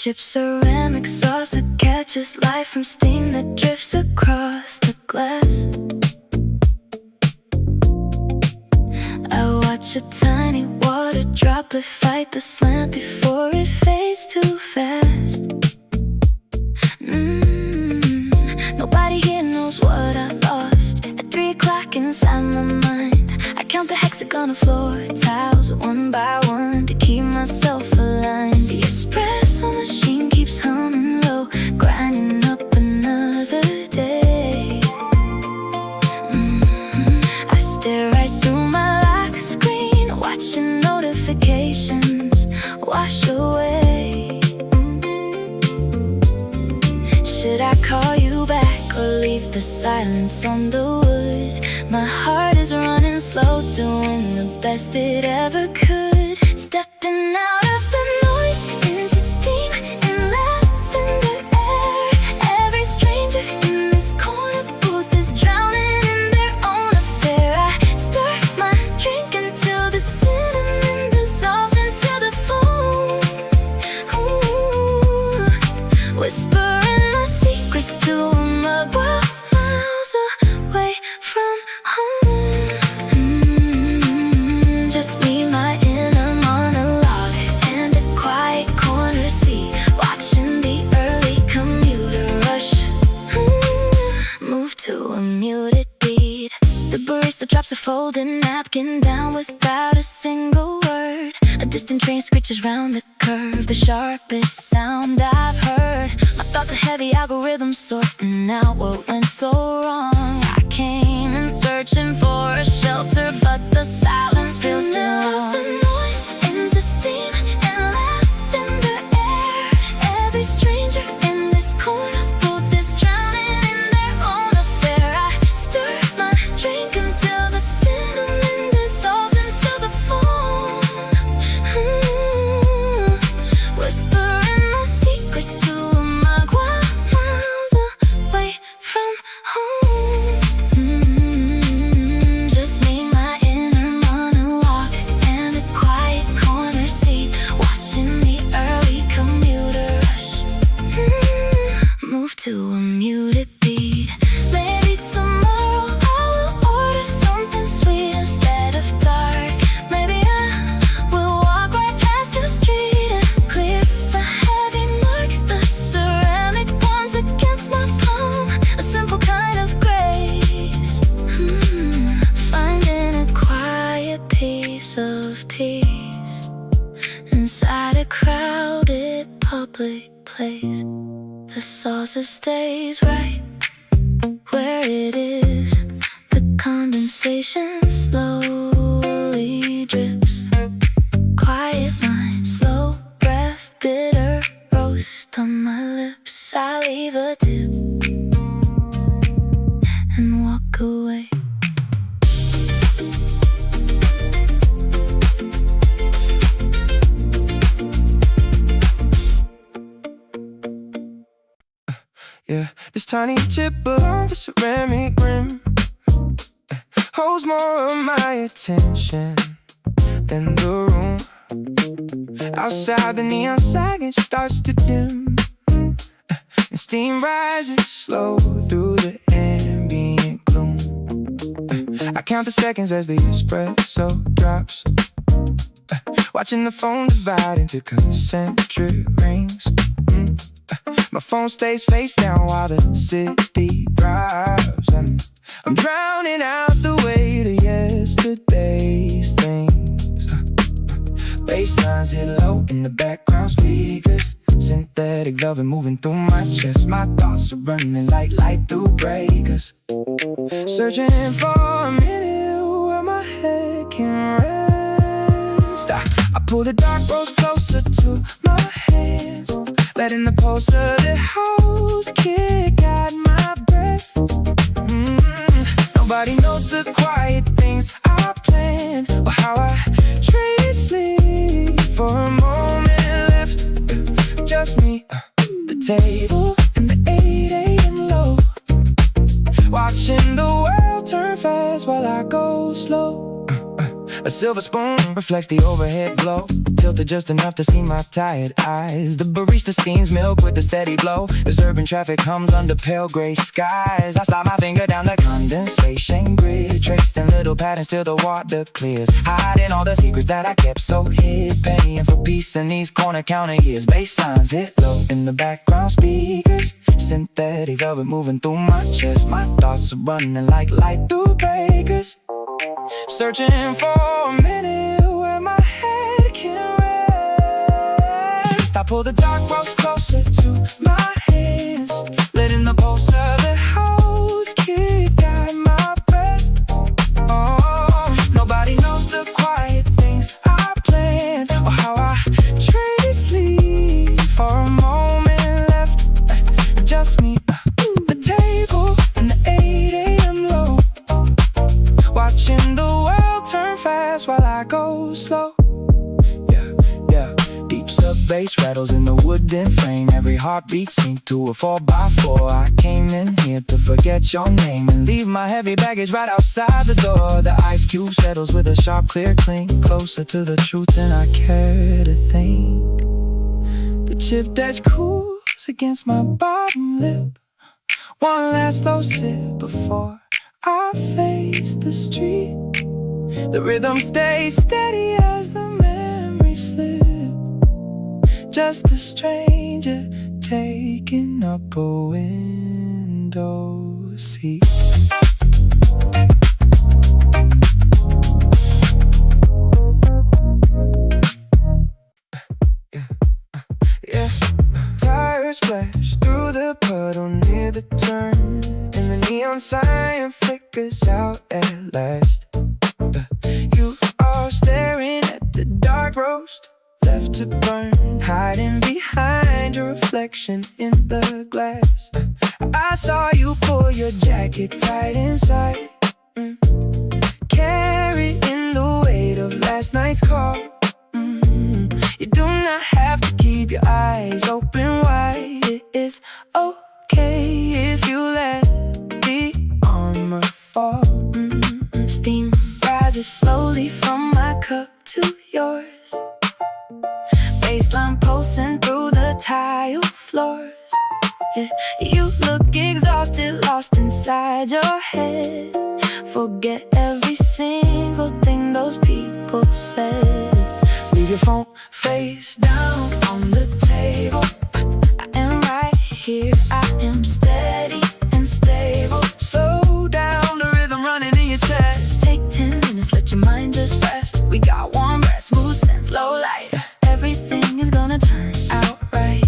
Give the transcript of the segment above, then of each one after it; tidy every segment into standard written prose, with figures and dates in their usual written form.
Chip ceramic sauce that catches light from steam that drifts across the glass. I watch a tiny water droplet fight the slant before it fades too fast. Nobody here knows what I lost. At 3 o'clock inside my mind, I count the hexagonal floor tiles one by one to keep myself aligned. The espresso machine keeps humming low, grinding up another day. I stare right through my lock screen, watching notifications wash away. Should I call you back or leave the silence on the wood? My heart is running slow, doing the best it ever could. Stepping out of the noise into steam and lavender air. Every stranger in this corner booth is drowning in their own affair. I stir my drink until the cinnamon dissolves into the foam. Ooh, whispering my secrets to a mug while miles away from home. Just me, my inner monologue, and a quiet corner seat, watching the early commuter rush. Move to a muted beat. The barista drops a folded napkin down without a single word. A distant train screeches round the curve, the sharpest sound I've heard. My thoughts are heavy algorithms sorting out what went so wrong. I came in searching for a shelter, but the silence feels too long. The noise into steam and lavender air. Every stranger in this corner booth is drowning in their own affair. I stir my drink until the cinnamon dissolves into the foam. Whispering my secrets to a mug while miles away from home. Just me, my inner monologue, and a quiet corner seat, watching the early commuter rush. Move to a muted beat. Maybe tomorrow I will order something sweet instead of dark. Maybe I will walk right past your street and clear the heavy mark. The ceramic warms against my palm, a simple kind of grace. Finding a quiet piece of peace inside a crowded public place. The saucer stays right where it is. The condensation slowly drips. Quiet mind, slow breath, bitter roast on my lips. I leave a tip and walk away. Yeah, this tiny chip along the ceramic rim holds more of my attention than the room. Outside the neon sagging starts to dim, and steam rises slow through the ambient gloom. I count the seconds as the espresso drops, watching the phone divide into concentric rings. My phone stays face down while the city throbs, and I'm drowning out the weight of yesterday's things. Basslines hit low in the background speakers. Synthetic velvet moving through my chest. My thoughts are running like light through breakers. Searching for a minute where my head can rest. I pull the dark rose closer to my hands, letting the pulse of the house kick out my breath. Nobody knows the quiet things I plan, or how I trade sleep for a moment left. Just me, the table, and the 8 a.m. low, watching the world turn fast while I go slow. A silver spoon reflects the overhead glow, tilted just enough to see my tired eyes. The barista steams milk with a steady blow as urban traffic hums under pale gray skies. I slide my finger down the condensation grid, traced in little patterns till the water clears, hiding all the secrets that I kept so hid. Paying for peace in these corner counter years. Basslines hit low in the background speakers, synthetic velvet moving through my chest. My thoughts are running like light through breakers, searching for a minute where my head can rest. I pull the dark ropes closer to my hands, letting the pulse of the house kick out my breath. Oh, nobody knows the quiet things I plan, or how I trade sleep for a moment left. Just me, the table, and the 8 a.m. low, watching the world turn fast while I go slow. Yeah, deep sub bass rattles in the wooden frame. Every heartbeat synced to a 4x4. I came in here to forget your name and leave my heavy baggage right outside the door. The ice cube settles with a sharp, clear clink, closer to the truth than I care to think. The chipped edge cools against my bottom lip. One last slow sip before I face the street. The rhythm stays steady as the memories slip. Just a stranger taking up a window seat. Yeah. Tires splash through the puddle near the turn, and the neon sign flickers out at last. You are staring at the dark roast left to burn, hiding behind your reflection in the glass. I saw you pull your jacket tight inside, carrying the weight of last night's call. You do not have to keep your eyes open wide. It is okay if you let the armor fall. Steam rises slowly from my cup to yours, baseline pulsing through the tile floors. Yeah, you look exhausted, lost inside your head. Forget every single thing those people said. Leave your phone face down on the table. I am right here, I am steady and stable. Slow down, the rhythm running in your chest. Take 10 minutes, let your mind just rest. We got warm breath, smooth scent, low light. Everything is gonna turn out right.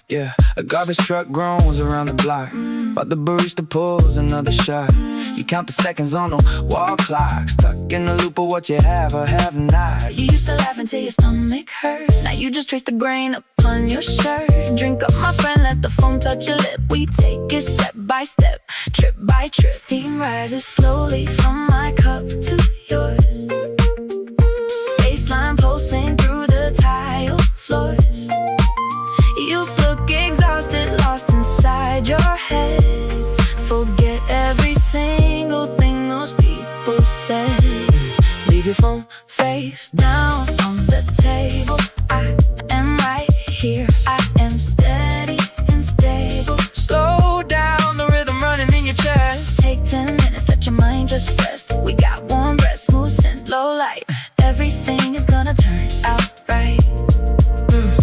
Yeah, a garbage truck groans around the block, while the barista pulls another shot. You count the seconds on the wall clock, stuck in the loop of what you have or have not. You used to laugh until your stomach hurt. Now you just trace the grain upon your shirt. Drink up, my friend, let the foam touch your lip. We take it step by step, trip by trip. Steam rises slowly from my cup to yours, baseline pulsing through the tile floors. You look exhausted, lost inside your head. Forget every single thing those people said. Leave your phone face down on the table. I am right here, I am steady and stable. Slow down, the rhythm running in your chest. Take 10 minutes, let your mind just rest. We got warm breath, smooth scent, low light. Everything is gonna turn out right.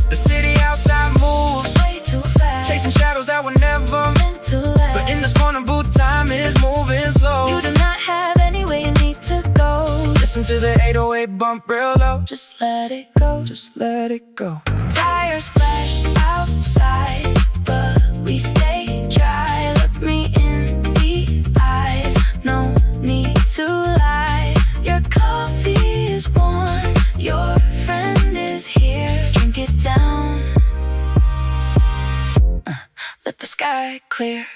The city outside moves way too fast, chasing shadows that were never meant to last. But in this corner booth, time is moving slow. You do not have anywhere you need to go. Listen to the 808 bump real low. Just let it go, just let it go. Tires splash outside, but we stay dry. Look me in the eyes, no need to lie. Your coffee is warm, your friend is here. Drink it down, let the sky clear.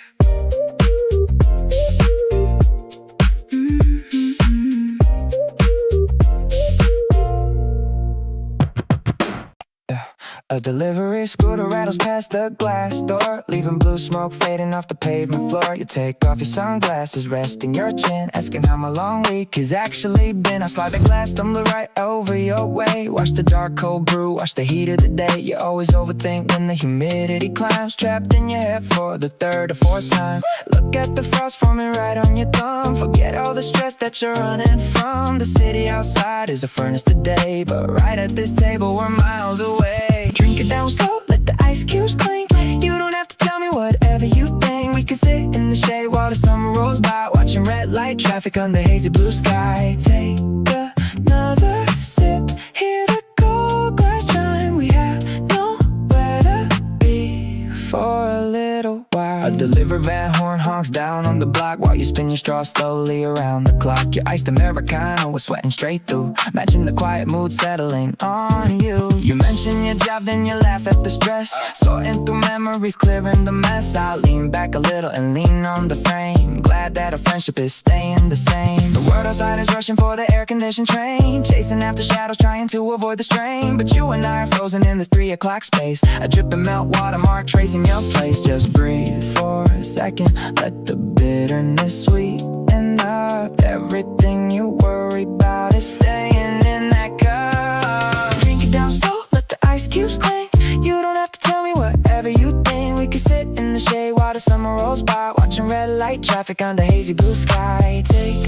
A delivery scooter rattles past the glass door, leaving blue smoke fading off the pavement floor. You take off your sunglasses, resting your chin, asking how my long week has actually been. I slide the glass tumbler right over your way, watch the dark cold brew, watch the heat of the day. You always overthink when the humidity climbs, trapped in your head for the third or fourth time. Look at the frost forming right on your thumb, forget all the stress that you're running from. The city outside is a furnace today, but right at this table we're miles away. Drink it down slow, let the ice cubes clink. You don't have to tell me whatever you think. We can sit in the shade while the summer rolls by, watching red light traffic under hazy blue sky. Take another sip, hear the cold glass chime. We have nowhere to be for a little while. A deliver van horn honks down on the block while you spin your straw slowly around the clock. Your iced Americano was sweating straight through, matching the quiet mood settling on you. You mention your job, then you laugh at the stress, sorting through memories, clearing the mess. I lean back a little and lean on the frame, glad that our friendship is staying the same. The world outside is rushing for the air-conditioned train, chasing after shadows, trying to avoid the strain. But you and I are frozen in this 3 o'clock space, a dripping melt watermark tracing your place. Just breathe for a second, let the bitterness sweeten up. Everything you worry about is staying in that cup. Drink it down slow, let the ice cubes clink. You don't have to tell me whatever you think. We can sit in the shade while the summer rolls by, watching red light traffic under hazy blue sky. Take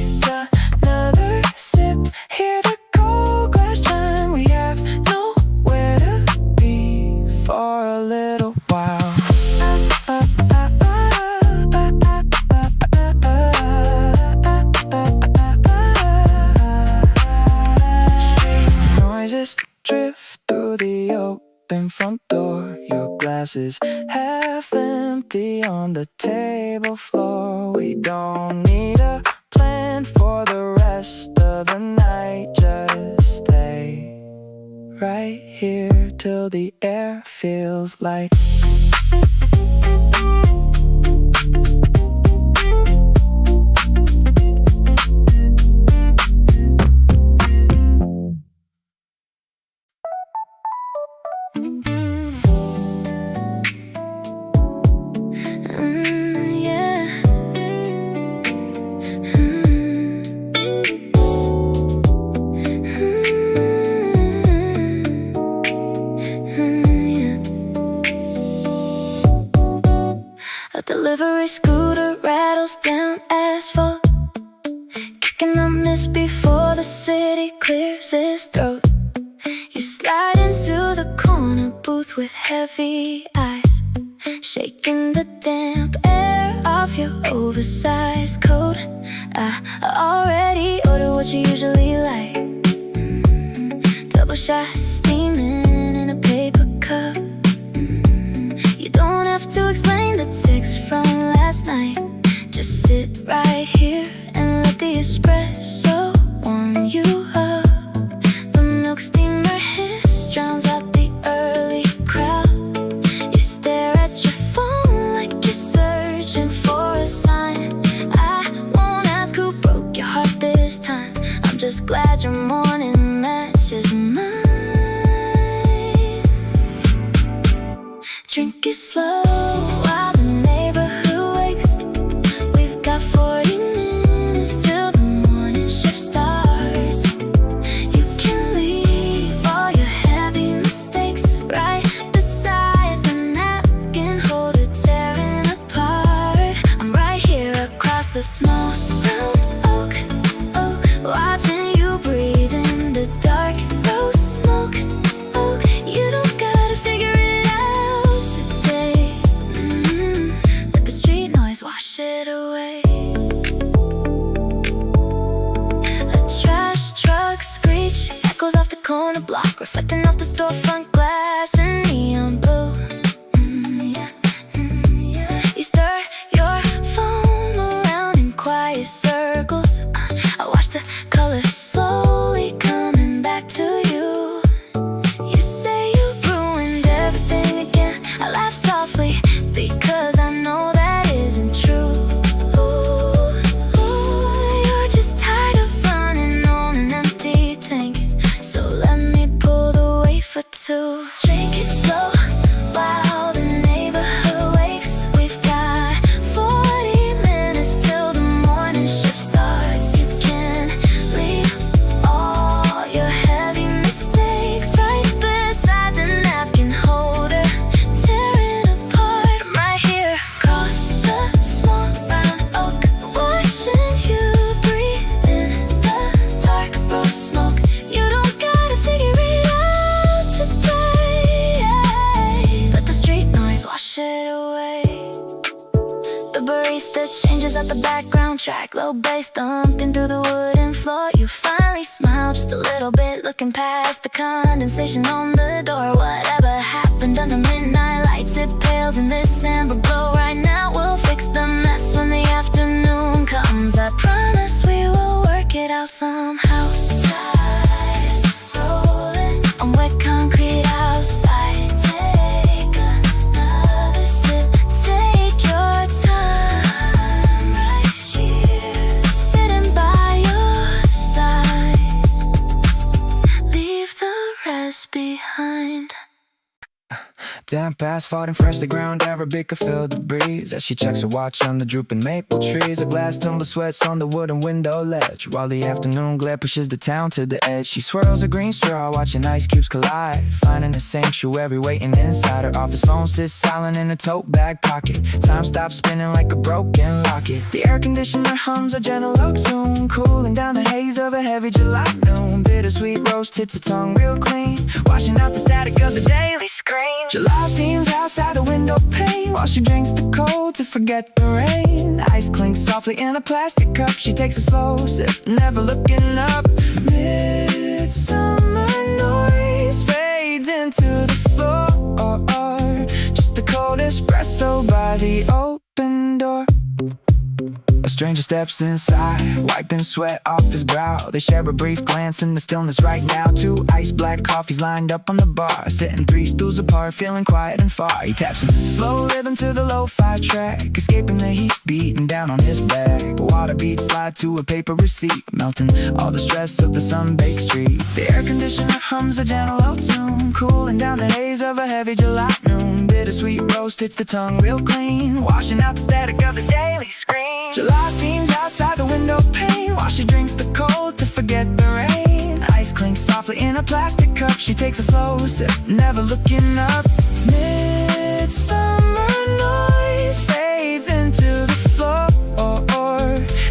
another sip, hear the cold glass chime. We have nowhere to be for a little while. Noises drift through the open front door. Your glass is half empty on the table floor. We don't need a plan for the rest of the night. Just stay right here till the air feels light. Delivery scooter rattles down asphalt, kicking a miss before the city clears its throat. You slide into the corner booth with heavy eyes, shaking the damp air off your oversized coat. I already ordered what you usually like, double shot steaming in a paper cup. You don't have to explain the text from last night, just sit right here and let the espresso warm you up. The milk steamer hiss drowns out the early crowd. You stare at your phone like you're searching for a sign. I won't ask who broke your heart this time, I'm just glad your morning matches mine. Drink it slow while the neighborhood wakes. We've got 40 minutes till the morning shift starts. You can leave all your heavy mistakes right beside the napkin holder tearing apart. I'm right here across the small round oak, watching you breathe in the dark rose smoke. Oh, you don't gotta figure it out today. Let the street noise wash it away. A trash truck screech echoes off the corner block, reflecting off the storefront glass in neon blue. You stir your foam around in quiet circles. I watch the color slowly coming back to you. You say you ruined everything again. I laugh softly because I know that isn't true. it away. The barista changes out the background track, low bass thumping through the wooden floor. You finally smile just a little bit, looking past the condensation on the door. Whatever happened under midnight lights, it pales in this amber glow. Right now we'll fix the mess when the afternoon comes. I promise we will work it out somehow. Tires rolling on wet concrete outside. Take another sip, take your time right here, sitting by your side. Leave the rest behind. Damp asphalt and fresh the ground, Arabic could feel the breeze as she checks her watch on the drooping maple trees. A glass tumbler sweats on the wooden window ledge while the afternoon glare pushes the town to the edge. She swirls a green straw, watching ice cubes collide, finding a sanctuary waiting inside her office. Phone sits silent in a tote bag pocket. Time stops spinning like a broken locket. The air conditioner hums a gentle low tune, cooling down the haze of a heavy July noon. Bittersweet roast hits her tongue real clean, washing out the static of the daily screen. July steams outside the window pane while she drinks the cold to forget the rain. Ice clinks softly in a plastic cup. She takes a slow sip, never looking up. Midsummer noise fades into the floor. Just a cold espresso by the open door. A stranger steps inside, wiping sweat off his brow. They share a brief glance in the stillness right now. Two ice black coffees lined up on the bar, sitting 3 stools apart, feeling quiet and far. He taps a slow rhythm to the lo-fi track, escaping the heat beating down on his back. Water beads slide to a paper receipt, melting all the stress of the sun-baked street. The air conditioner hums a gentle low tune, cooling down the haze of a heavy July noon. Bittersweet roast hits the tongue real clean, washing out the static of the daily screen. July steams outside the window pane while she drinks the cold to forget the rain. Ice clinks softly in a plastic cup. She takes a slow sip, never looking up. Midsummer noise fades into the floor.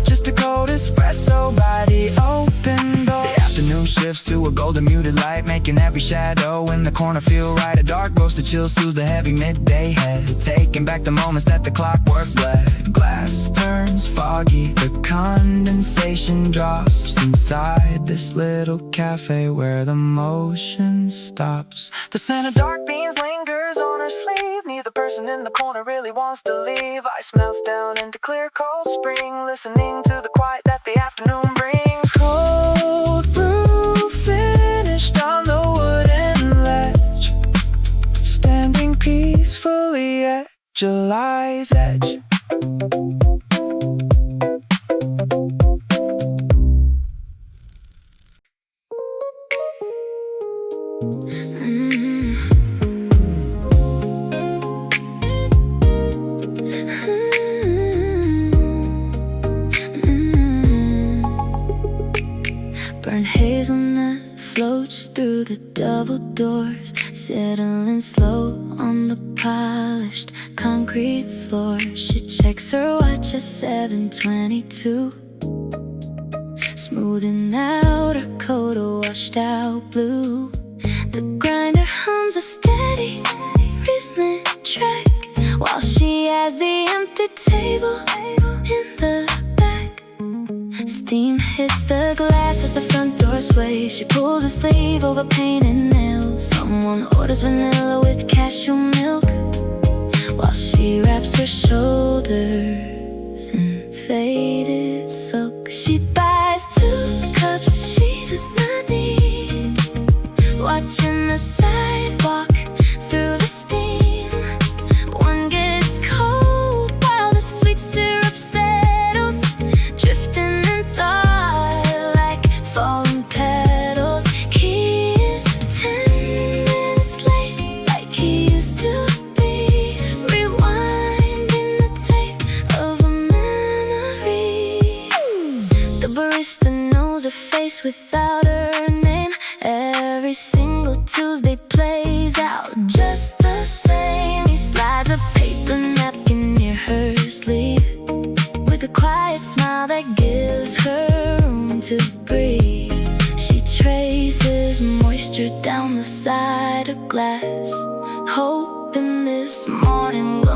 Just a cold espresso by the open door. The afternoon shifts to a golden muted light, making every shadow in the corner feel right. A dark roasted chill soothes the heavy midday head, taking back the moments that the clockwork bled. Glass turns foggy, the condensation drops inside this little cafe where the motion stops. The scent of dark beans lingers on her sleeve. Neither person in the corner really wants to leave. Ice melts down into clear cold spring, listening to the quiet that the afternoon brings. Cold brew finished on the wooden ledge, standing peacefully at July's edge. Burnt hazelnut floats through the double doors, settling slow on the polished concrete floor. She checks her watch at 7:22, smoothing out her coat of washed out blue. The grinder hums a steady rhythmic track while she has the empty table in the back. Steam hits the glass as the front door sways. She pulls her sleeve over painted nails. Someone orders vanilla with cashew milk while she wraps her shoulders in faded silk. She buys 2 cups she does not need, watching the sidewalk through the steam. One gets cold while the sweet syrup settles, drifting in thought like falling petals. He is 10 minutes late like he used to be, rewinding the tape of a memory. The barista knows her face without her name. Every single Tuesday plays out just the same. He slides a paper napkin near her sleeve with a quiet smile that gives her room to breathe. She traces moisture down the side of glass, hoping this morning will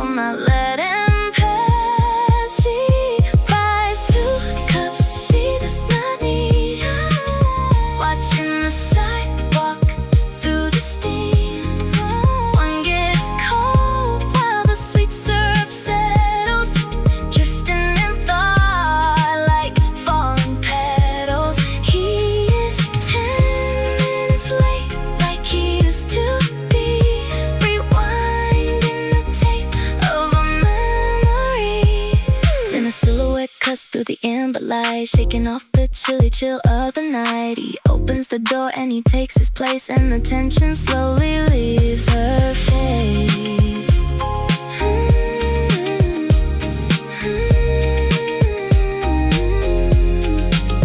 cuts through the amber light, shaking off the chilly chill of the night. He opens the door and he takes his place, and the tension slowly leaves her face.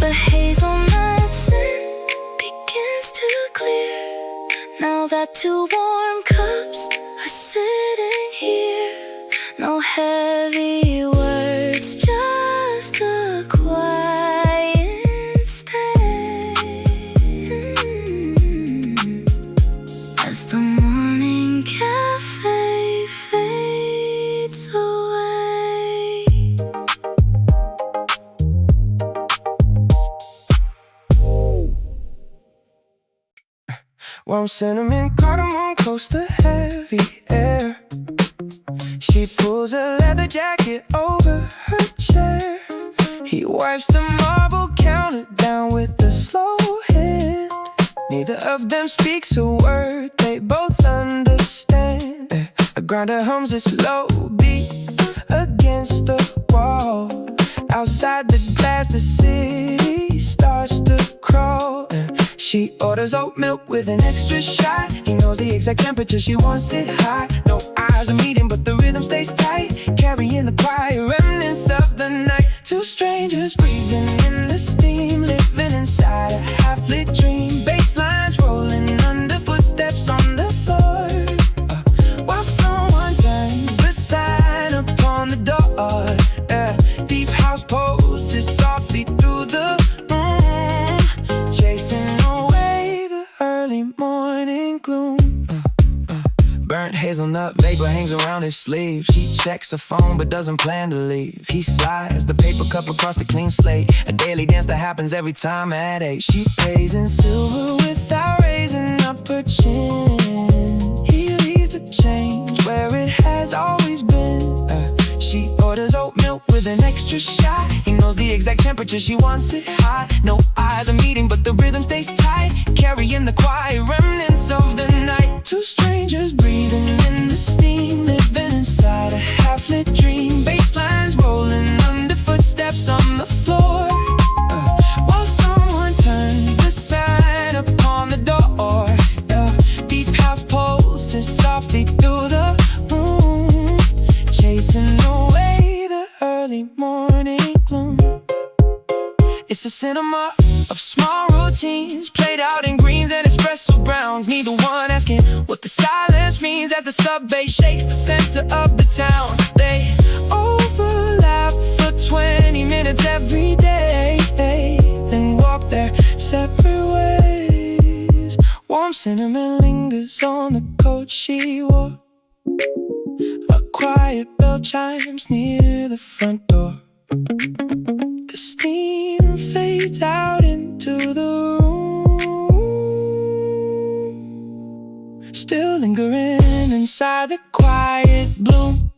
The hazelnut scent begins to clear, now that two warm cups are sitting here. No heavy words, just a quiet stay. As the morning cafe fades away. Warm cinnamon, cardamom, close to heavy air. She pulls a leather jacket over her chair. He wipes the marble counter down with a slow hand. Neither of them speaks a word, they both understand. A grinder hums a slow beat against the wall. Outside the glass, the city starts to crawl. She orders oat milk with an extra shot. He knows the exact temperature, she wants it hot. No eyes are meeting, but the rhythm stays tight, carrying the quiet remnants of the night. Two strangers breathing in the steam, living inside a half-lit dream. Bass lines rolling under footsteps on the floor, while someone turns the sign upon the door. Deep house pulses softly through the room, chasing away the early morning gloom. Burnt hazelnut vapor hangs around his sleeve. She checks her phone but doesn't plan to leave. He slides the paper cup across the clean slate, a daily dance that happens every time at 8. She pays in silver without raising up her chin. He leaves the change where it has always been. She orders oat milk with an extra shot. He knows the exact temperature, she wants it hot. No eyes are meeting, but the rhythm stays tight, carrying the quiet remnants of the night. Two strangers breathing in the steam, living inside a half-lit dream. Bass lines rolling under footsteps on the floor, while someone turns the sign upon the door. Deep house pulses softly through the room, chasing away the early morning gloom. It's a cinema of small routines, played out in greens and espresso browns. Neither one asking what the silence means as the subway shakes the center of the town. They overlap for 20 minutes every day, then walk their separate ways. Warm cinnamon lingers on the coat she wore. A quiet bell chimes near the front door. The steam fades out into the room, still lingering inside the quiet bloom.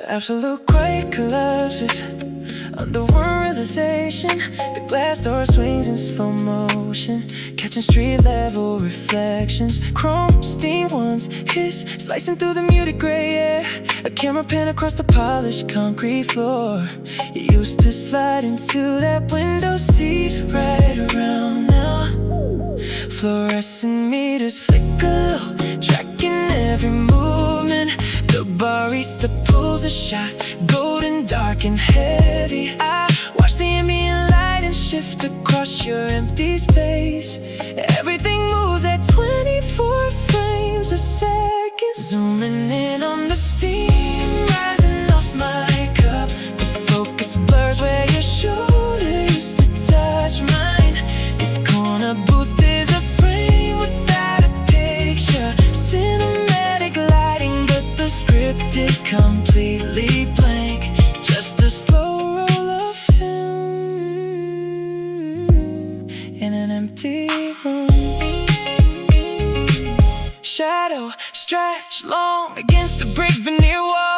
Absolute quiet collapses under one realization. The glass door swings in slow motion, catching street level reflections. Chrome steam once hiss, slicing through the muted gray air. A camera pan across the polished concrete floor. You used to slide into that window seat right around now. Fluorescent meters flicker low, tracking every movement. The barista pulls a shot, golden, dark and heavy. I watch the ambient light and shift across your empty space. Everything moves at 24 frames a second, zooming in on the steam rising off my cup. The focus blurs where your shoulder used to touch mine. This corner booth is a frame without a picture. Cinematic lighting, but the script is completely blank. Just a slow roll of film in an empty room. Shadow stretched long against the brick veneer wall.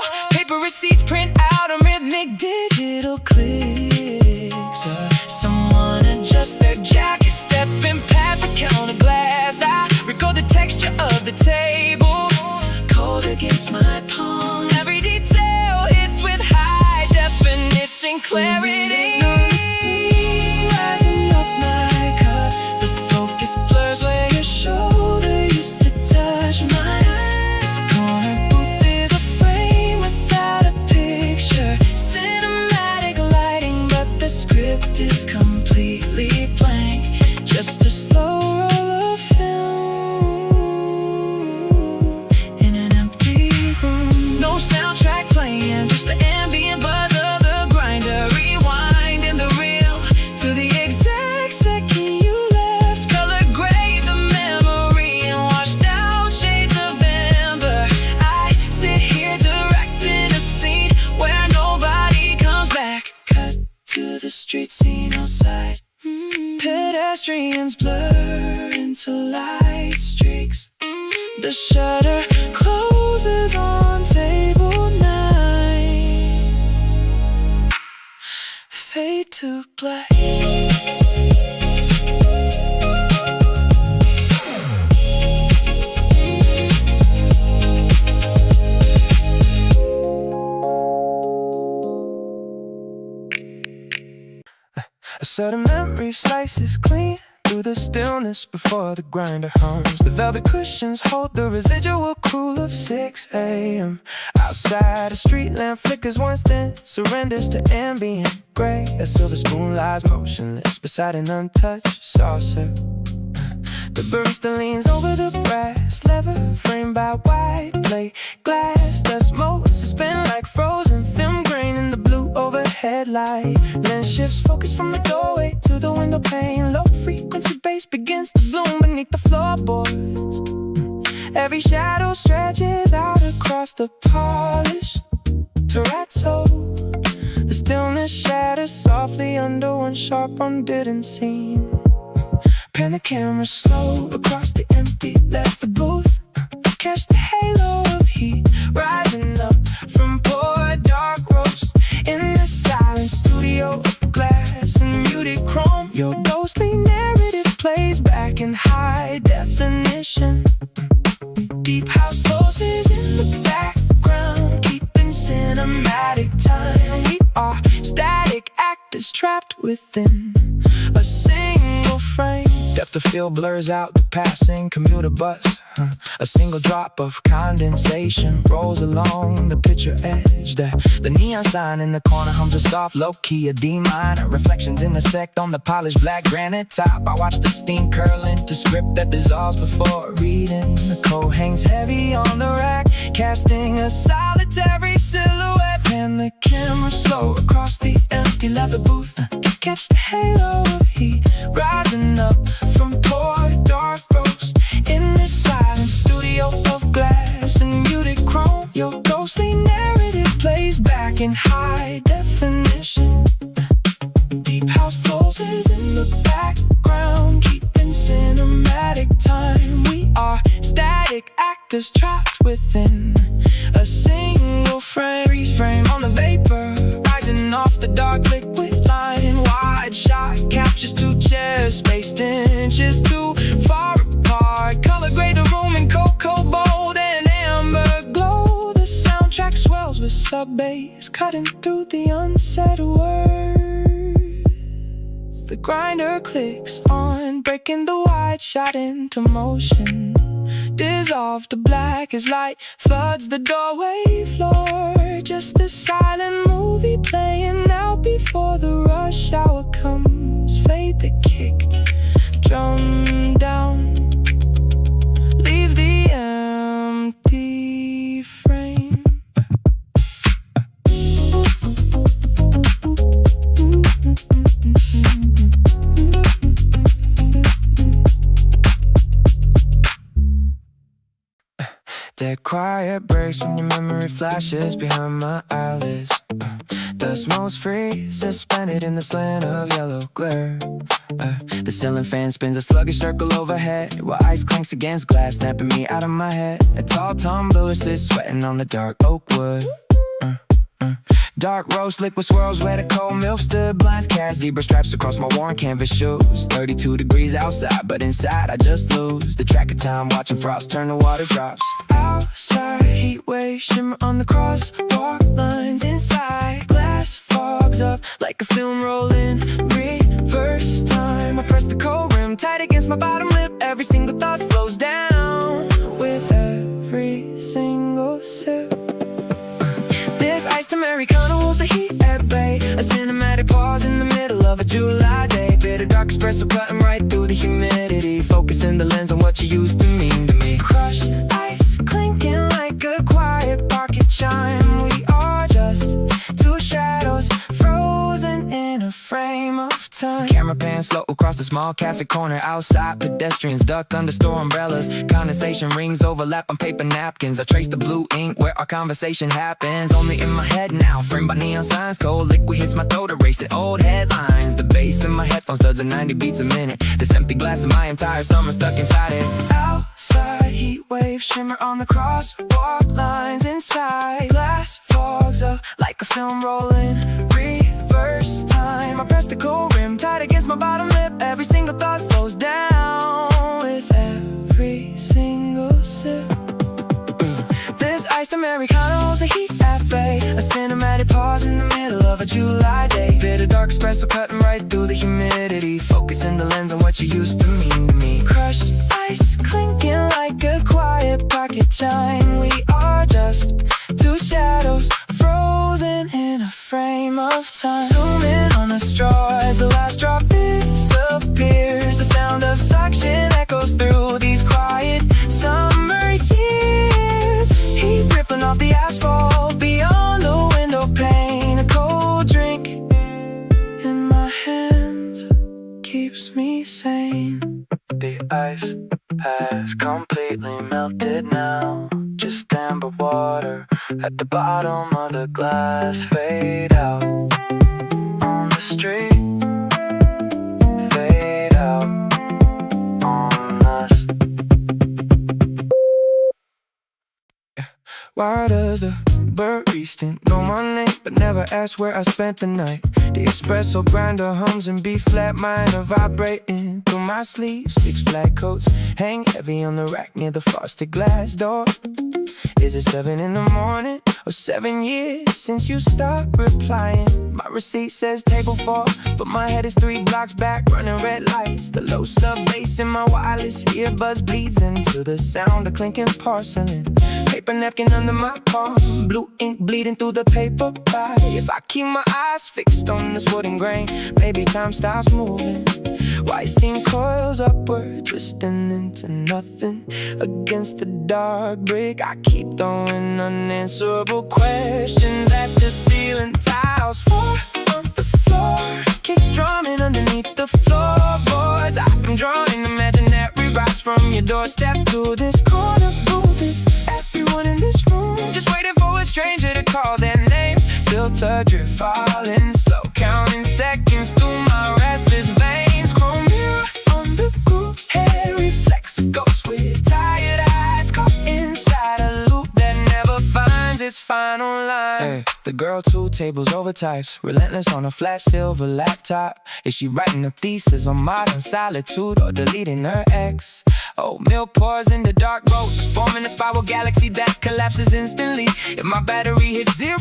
gain clarity. No steam rising off my cup. The focus blurs where your shoulder used to touch my eye. This corner booth is a frame without a picture. Cinematic lighting, but the script is completely blank. Just a slow roll of film in an empty room. No soundtrack playing, just the ambient buzz of the grinder. Rewind in the reel to the exact second you left. Color grade the memory and washed out shades of amber. I sit here directing a scene where nobody comes back. Cut to the street scene outside. Pedestrians blur into light streaks. The shutter closes on table 9. Fade to black. A sudden memory slices clean through the stillness before the grinder hums. The velvet cushions hold the residual cool of 6 a.m. Outside, a street lamp flickers once, then surrenders to ambient gray. A silver spoon lies motionless beside an untouched saucer. The barista leans over the brass lever, framed by white plate glass. Dust motes suspend like frozen film grain in the blue overhead light. Lens shifts focus from the doorway to the window pane. Low frequency bass begins to bloom beneath the floorboards. Every shadow stretches out across the polished terrazzo. The stillness shatters softly under one sharp unbidden scene. Pan the camera slow across the empty leather booth. Catch the halo of heat rising up from poor dark roast. In the silent studio of glass and muted chrome, your ghostly narrative plays back in high definition. Deep house poses in the background, keeping cinematic time. We are static actors trapped within a single frame. Depth of field blurs out the passing commuter bus. A single drop of condensation rolls along the picture edge. The neon sign in the corner hums a soft low-key, a D minor. Reflections intersect on the polished black granite top. I watch the steam curl into script that dissolves before reading. The coat hangs heavy on the rack, casting a solitary silhouette. Pan the camera slow across the empty leather booth. Catch the halo of heat rising up from poor dark roast. In this silent studio of glass and muted chrome, your ghostly narrative plays back in high definition. Deep house pulses in the background, keeping cinematic time. We are static actors trapped within a single frame. Freeze frame on the vapor, rising off the dark liquid line. Wide shot captures two chairs spaced inches too far apart. Color grade the room in cocoa bold and amber glow. The soundtrack swells with sub bass cutting through the unsaid words. The grinder clicks on, breaking the wide shot into motion. Dissolved to black as light floods the doorway floor. Just a silent movie playing out before the rush hour comes. Fade the kick, drum down, leave the empty frame. Dead quiet breaks when your memory flashes behind my eyelids. Dust motes freeze, suspended in the slant of yellow glare. The ceiling fan spins a sluggish circle overhead, while ice clanks against glass, snapping me out of my head. A tall tumbler sits sweating on the dark oak wood. Dark roast, liquid swirls where the cold milk stood. Blinds cast zebra stripes across my worn canvas shoes. 32 degrees outside, but inside I just lose the track of time, watching frost turn to water drops. Outside, heat waves shimmer on the crosswalk lines. Inside, glass fog fogs up like a film rolling. Reverse time, I press the cold rim tight against my bottom lip. Every single thought slows down with every single sip. This iced Americano holds the heat at bay. A cinematic pause in the middle of a July day. Bitter dark espresso cutting right through the humidity. Focusing the lens on what you used to mean to me. Crushed ice clinking like a quiet pocket chime. We are just two shadows frozen in a frame of time. Camera pans slow across the small cafe corner. Outside pedestrians duck under store umbrellas. Condensation rings overlap on paper napkins. I trace the blue ink where our conversation happens. Only in my head now, framed by neon signs. Cold liquid hits my throat, erasing old headlines. The bass in my headphones does 90 beats a minute. This empty glass of my entire summer stuck inside it. Outside, heat waves shimmer on the crosswalk lines. Inside, glass fogs up like a film rolling. Reverse time, I press the cold rim tight against my bottom lip. Every single thought slows down with every single sip. This iced Americano holds the heat at bay. A cinematic pause in the middle of a July day. Bitter dark espresso cutting right through the humidity. Focusing the lens on what you used to mean to me. Crushed ice clinking like a quiet pocket chime. We are just two shadows frozen in a frame of time. Zoom in on a straw as the last drop disappears. The sound of suction echoes through these quiet summer years. Heat rippling off the asphalt beyond the window pane. A cold drink in my hands keeps me sane. The ice has completely melted now. Just amber water at the bottom of the glass. Fade out on the street. Fade out on us. Why does the barista know my name but never ask where I spent the night? The espresso grinder hums and B-flat minor vibrating through my sleeves. 6 black coats hang heavy on the rack near the frosted glass door. Is it 7 in the morning or 7 years since you stopped replying? My receipt says table 4, but my head is 3 blocks back running red lights. The low sub bass in my wireless earbuds bleeds into the sound of clinking porcelain. Paper napkin under my palm, blue ink bleeding through the paper pie. If I keep my eyes fixed on this wooden grain, maybe time stops moving. White steam coils upward, twisting into nothing. Against the dark brick, I keep throwing unanswerable questions at the ceiling tiles. 4 on the floor, kick drumming underneath the floorboards. I'm drawing imaginary routes from your doorstep to this corner booth. Is everyone in this room just waiting for a stranger to call their name? Filter drip falling slow, counting seconds through my restless veins. Chrome mirror on the group head reflects a ghost with tired eyes caught inside a loop that never finds its final line. Hey, the girl 2 tables over types, relentless on a flat silver laptop. Is she writing a thesis on modern solitude or deleting her ex? Oatmeal pours into dark roast, forming a spiral galaxy that collapses instantly. If my battery hits 0,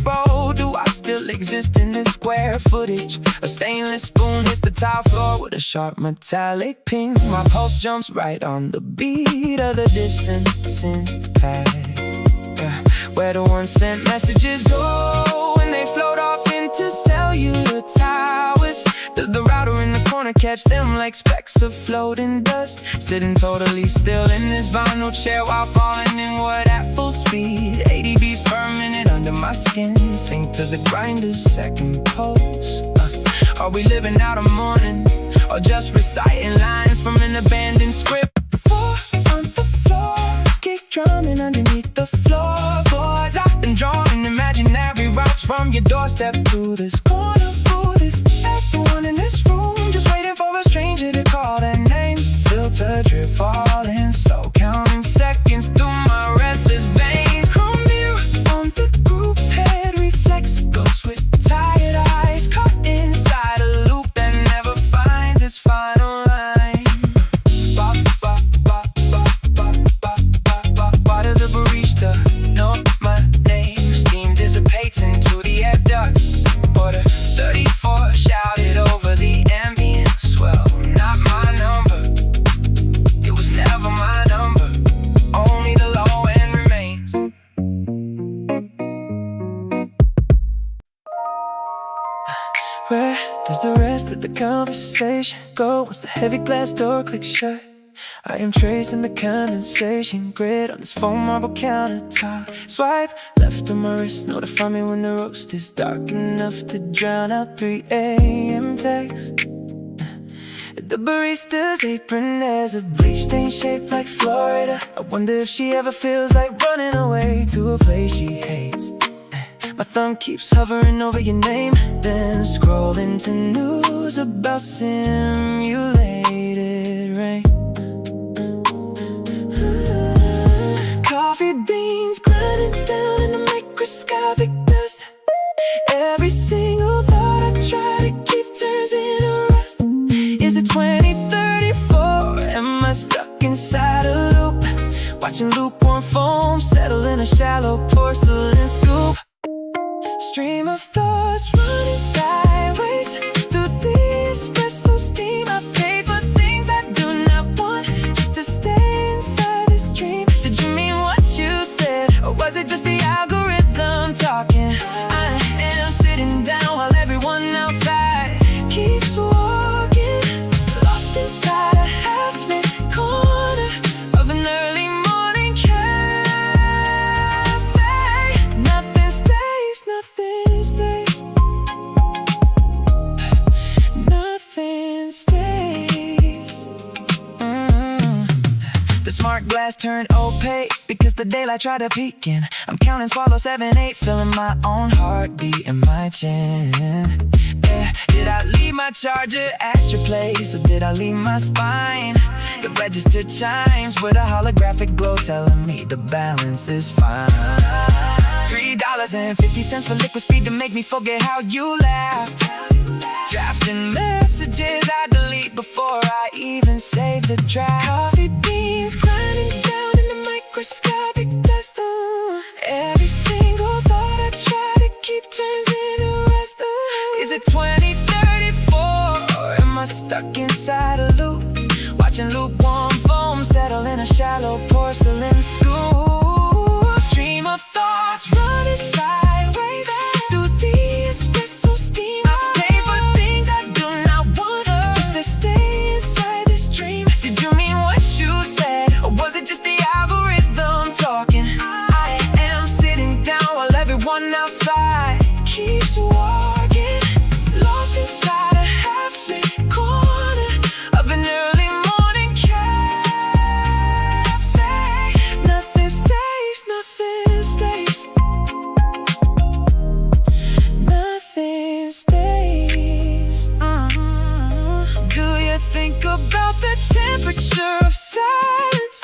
do I still exist in this square footage? A stainless spoon hits the tile floor with a sharp metallic ping. My pulse jumps right on the beat of the distant synth pad. Where the 1-cent messages go when they float off into cellular towers. Does the router in the corner catch them like specks of floating dust? Sitting totally still in this vinyl chair while falling inward at full speed. 80 beats per minute under my skin, sync to the grinder's second pulse. Are we living out a morning or just reciting lines from an abandoned script? 4 on the floor, kick drumming underneath the floorboards. I've been drawing imaginary routes from your doorstep to this corner booth. Is everyone in this room just waiting for a stranger to call their name? Filter drip falling slow, counting seconds through my restless veins. Chrome mirror on the group head reflects ghosts with tired eyes caught inside a loop that never finds its final line. Why does the barista know my name? Steam dissipates into the air duct. Order Where does the rest of the conversation go once the heavy glass door clicks shut? I am tracing the condensation grid on this foam marble countertop. Swipe left on my wrist, notify me when the roast is dark enough to drown out 3 a.m. texts. The barista's apron has a bleach stain shaped like Florida. I wonder if she ever feels like running away to a place she hates. My thumb keeps hovering over your name, then scrolling to news about simulated rain. Coffee beans grinding down in the microscopic dust. Every single thought I try to keep turns into rust. Is it 2034? Am I stuck inside a loop? Watching lukewarm foam settle in a shallow porcelain scoop. Stream of thoughts running sideways through the espresso steam. I pay for things I do not want just to stay inside this dream. Did you mean what you said, or was it just the algorithm talking? I am sitting down while everyone outside keeps walking, lost inside a half-lit corner of an early morning cafe. Nothing stays, nothing stays, nothing stays. The smart glass turned opaque because the daylight tried to peek in. I'm counting swallow 7, 8, feeling my own heartbeat in my chin. Yeah. Did I leave my charger at your place, or did I leave my spine? The register chimes with a holographic glow telling me the balance is fine. $3.50 for liquid speed to make me forget how you laughed. Drafting messages I delete before I even save the draft. Coffee beans grinding down in the microscopic dust. Every single thought I try to keep turns into rust. Is it 2034, or am I stuck inside a loop? Watching lukewarm foam settle in a shallow porcelain scoop. Stream of thoughts running sideways through the espresso steam. I pay for things I do not want just to stay inside this dream. Did you mean what you said, or was it just the algorithm talking? I am sitting down while everyone outside keeps walking, lost inside a half-lit corner of an early morning cafe. Nothing stays, nothing stays, nothing stays. Do you think about the temperature of silence,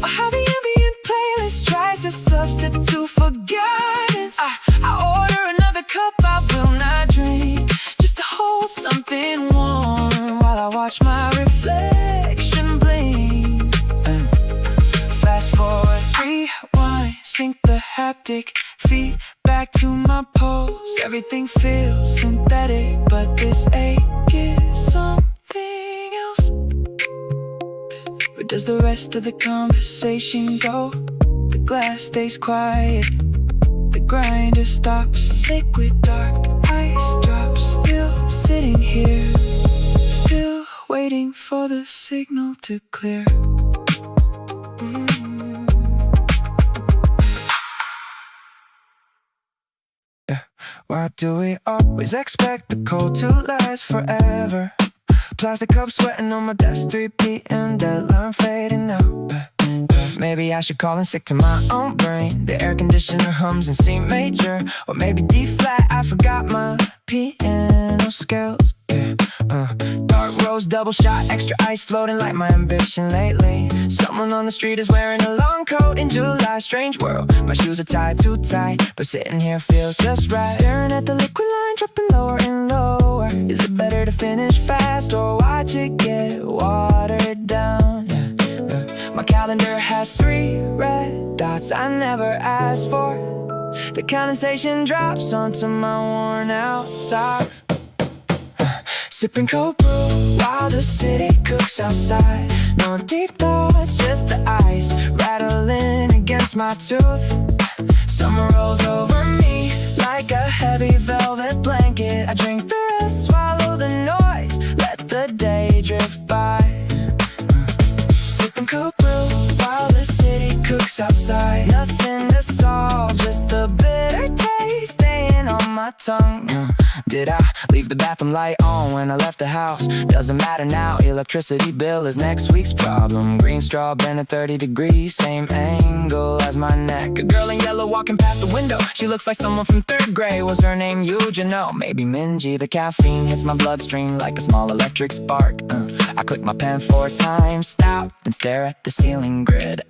or how the ambient playlist tries to substitute for guidance? I order another cup I will not drink, just to hold something warm while I watch my reflection blink. Fast forward, rewind, sync the haptic feedback to my pulse. Everything feels synthetic, but this ache is something else. Where does the rest of the conversation go? The glass stays quiet, the grinder stops, liquid dark, ice drops. Still sitting here, still waiting for the signal to clear. Why do we always expect the cold to last forever? Plastic cup sweating on my desk, 3 p.m. deadline fading out. Maybe I should call in sick to my own brain. The air conditioner hums in C major, or maybe D flat. I forgot my piano scales. Dark rose, double shot, extra ice floating like my ambition lately. Someone on the street is wearing a long coat in July. Strange world, my shoes are tied too tight, but sitting here feels just right. Staring at the liquid line dropping lower and lower. Is it better to finish fast or watch it get watered down? My calendar has 3 red dots I never asked for. The condensation drops onto my worn out socks. Sipping cold brew while the city cooks outside. No deep thoughts, just the ice rattling against my tooth. Summer rolls over me like a heavy velvet blanket. I drink the rest while cooks outside. Nothing to solve, just the bitter taste staying on my tongue. Did I leave the bathroom light on when I left the house? Doesn't matter now, electricity bill is next week's problem. Green straw bent at 30 degrees, same angle as my neck. A girl in yellow walking past the window, she looks like someone from 3rd grade. Was her name you know? Maybe Minji. The caffeine hits my bloodstream like a small electric spark. I click my pen 4 times, stop, then stare at the ceiling grid.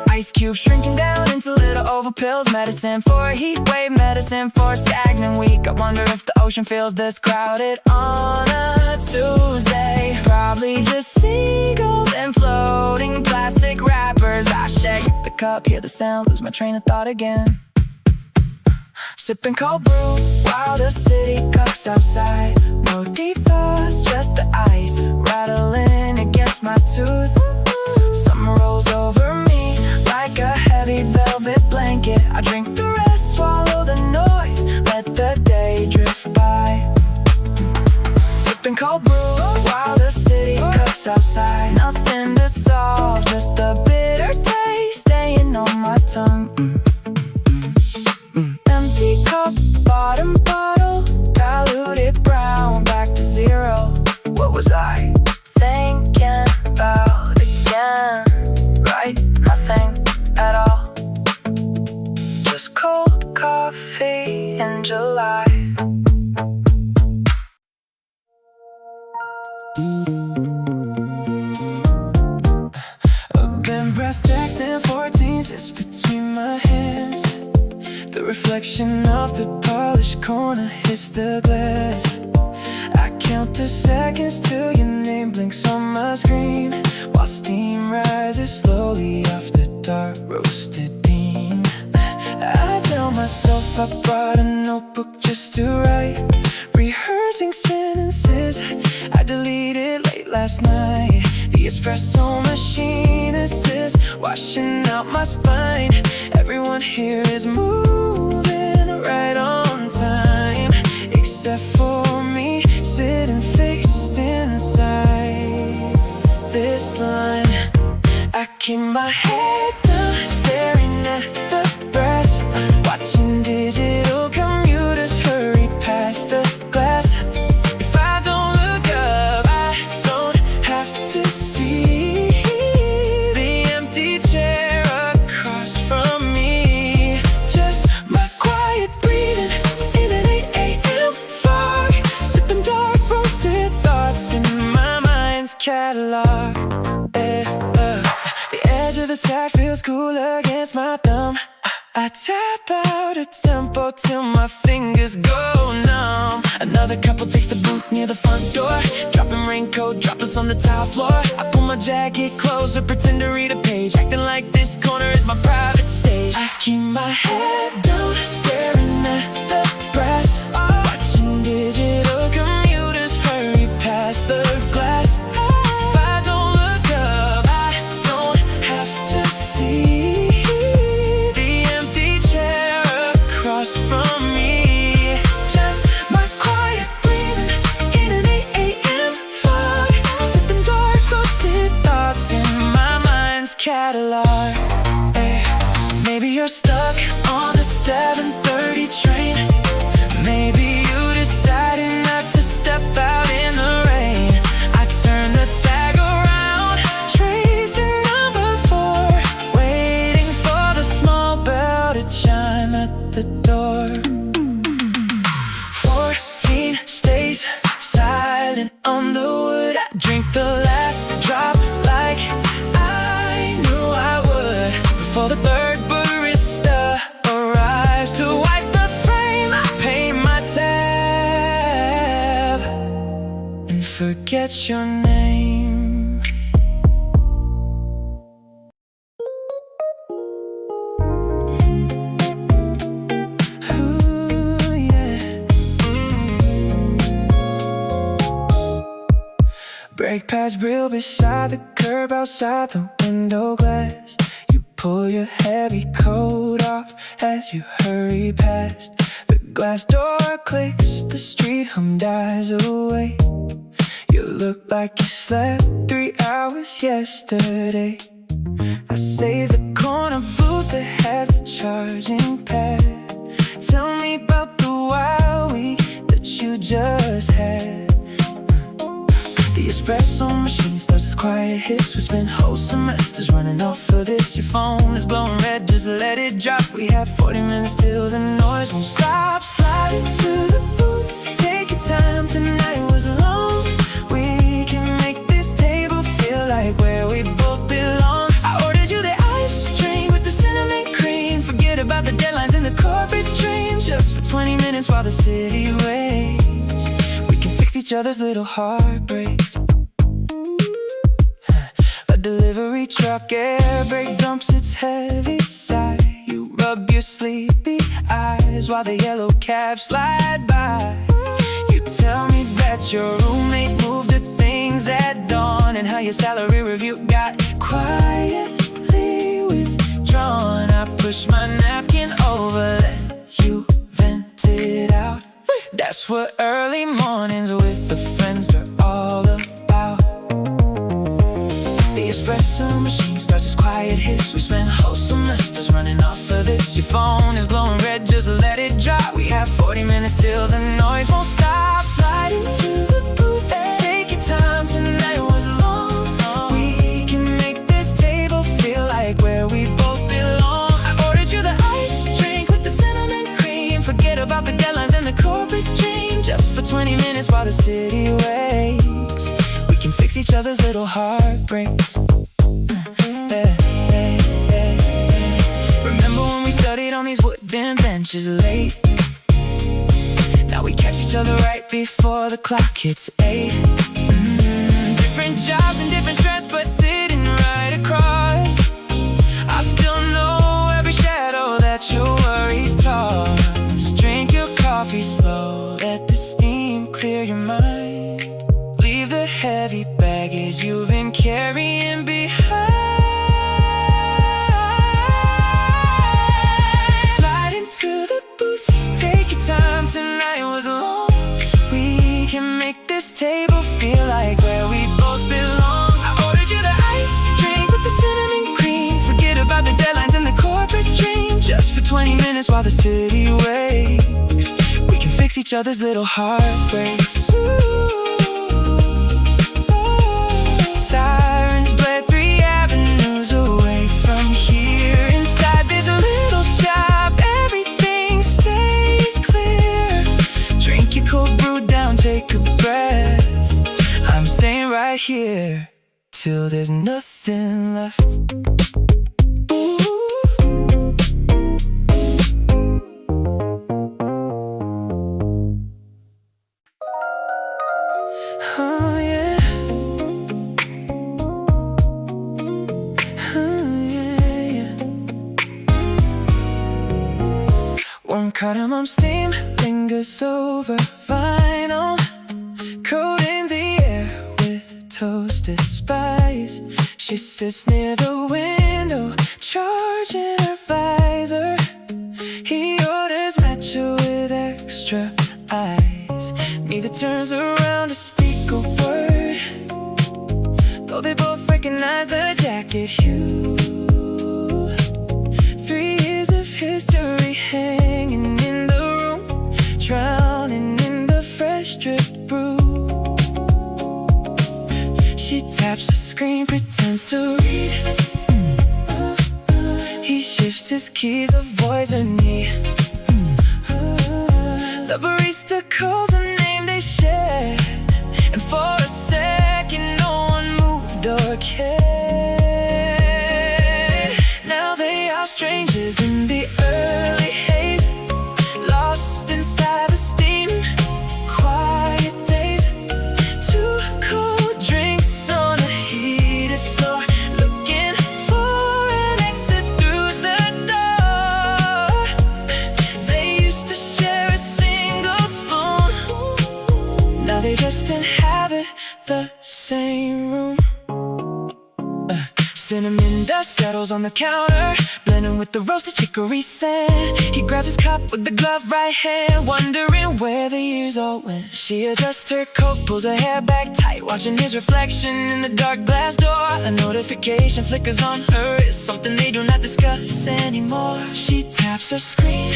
Ice cubes shrinking down into little oval pills. Medicine for a heat wave, medicine for a stagnant week. I wonder if the ocean feels this crowded on a Tuesday. Probably just seagulls and floating plastic wrappers. I shake the cup, hear the sound, lose my train of thought again. Sipping cold brew while the city cooks outside. No defrost, just the ice rattling against my tooth. Summer rolls over me like a heavy velvet blanket. I drink the rest, swallow the noise, let the day drift by. Sipping cold brew while the city cooks outside. Nothing to solve, just the bitter taste staying on my tongue. Empty cup, bottom bottle, diluted brown, back to zero. What was I thinking about again? Right, nothing at all. Just cold coffee in July. I've been brass taxed and 14s just between my hands. The reflection of the polished corner hits the glass. I count the seconds till your name blinks on my screen, while steam rises slowly off the dark roasted bean. I tell myself I brought a notebook just to write, rehearsing sentences I deleted late last night. The espresso machine assists, washing out my spine. Everyone here is moving right on time, except for me, sitting fixed inside this line. I keep my head down, staring at the brass, watching digital commuters hurry past the glass. If I don't look up, I don't have to see the empty chair across from me. Just my quiet breathing in an 8 a.m. fog, sipping dark roasted thoughts in my mind's catalog. The edge of the tap feels cool against my thumb. I tap out a tempo till my fingers go numb. Another couple takes the booth near the front door, dropping raincoat droplets on the tile floor. I pull my jacket closer, pretend to read a page, acting like this corner is my private stage. I keep my head down, staring at the brass, watching digital commuters hurry past the glass. If I don't look up, I don't have to see the empty chair across from me. Just my quiet breathing in an 8 a.m. fog, sipping dark roasted thoughts in my mind's catalog. Maybe you're stuck on the 7:30 train. Maybe you decided not to step out in the rain. I turn the tag around, tracing number 4, waiting for the small bell to chime at the door. 14 stays silent on the wood. I drink the last drop like I knew I would, before the 3rd barista arrives to wipe the frame. I pay my tab and forget your name. Ooh, yeah. Brake pads real beside the curb, outside the window glass. You pull your heavy coat off as you hurry past. The glass door clicks, the street hum dies away. You look like you slept 3 hours yesterday. I say the corner booth that has the charging pad. Tell me about the wild week that you just had. The espresso machine starts its quiet hits. We spent whole semesters running off of this. Your phone is glowing red, just let it drop. We have 40 minutes till the noise won't stop. Slide into the booth, take your time, tonight was long. We can make this table feel like where we both belong. I ordered you the ice drink with the cinnamon cream. Forget about the deadlines and the corporate dreams. Just for 20 minutes while the city waits, we can fix each other's little heartbreaks. A delivery truck air brake dumps its heavy sigh. You rub your sleepy eyes while the yellow cabs slide by. You tell me that your roommate moved her things at dawn, and how your salary review got quietly withdrawn. I push my napkin over, let you vent it out. That's what early mornings with the friends are all about. The espresso machine starts its quiet hiss. We spent whole semesters running off of this. Your phone is glowing red, just let it drop. We have 40 minutes till the noise won't stop. Slide into the booth, take your time, tonight was long. We can make this table feel like where we both belong. I ordered you the ice drink with the cinnamon cream. Forget about the deadlines and the corporate dream. Just for 20 minutes while the city waits, we can fix each other's little heartbreaks. Remember when we studied on these wooden benches late? Now we catch each other right before the clock hits 8. Different jobs and different stress, but sitting right across. I still know every shadow that your worries toss. Drink your coffee slow, let the steam clear your mind. Leave the heavy baggage you've been carrying behind. Slide into the booth, take your time, tonight was long. We can make this table feel like where we both belong. I ordered you the ice drink with the cinnamon cream. Forget about the deadlines and the corporate dream. Just for 20 minutes while the city waits, we can fix each other's little heartbreaks. Sirens blare 3 avenues away from here. Inside there's a little shop, everything stays clear. Drink your cold brew down, take a breath. I'm staying right here till there's nothing left. Oh yeah. Oh yeah, yeah. Warm cardamom steam lingers over vinyl, coating the air with toasted spice. She sits near the window, charging her visor. He orders matcha with extra ice. Neither turns around to speak a word, though they both recognize the jacket hue. 3 years of history hanging in the room, drowning in the fresh drip brew. She taps the screen, pretends to read. He shifts his keys, avoids her knee. The barista calls a name they shared, and for a second no one moved or cared. Now they are strangers in the early haze, lost inside the steam, quiet days. 2 cold drinks on a heated floor, looking for an exit through the door. They used to share a single spoon, now they just inhabit the same room. cinnamon dust settles on the counter, blending with the roasted chicory scent. He grabs his cup with the glove right hand, wondering where the years all went. She adjusts her coat, pulls her hair back tight, watching his reflection in the dark glass door. A notification flickers on her, it's something they do not discuss anymore. She taps her screen,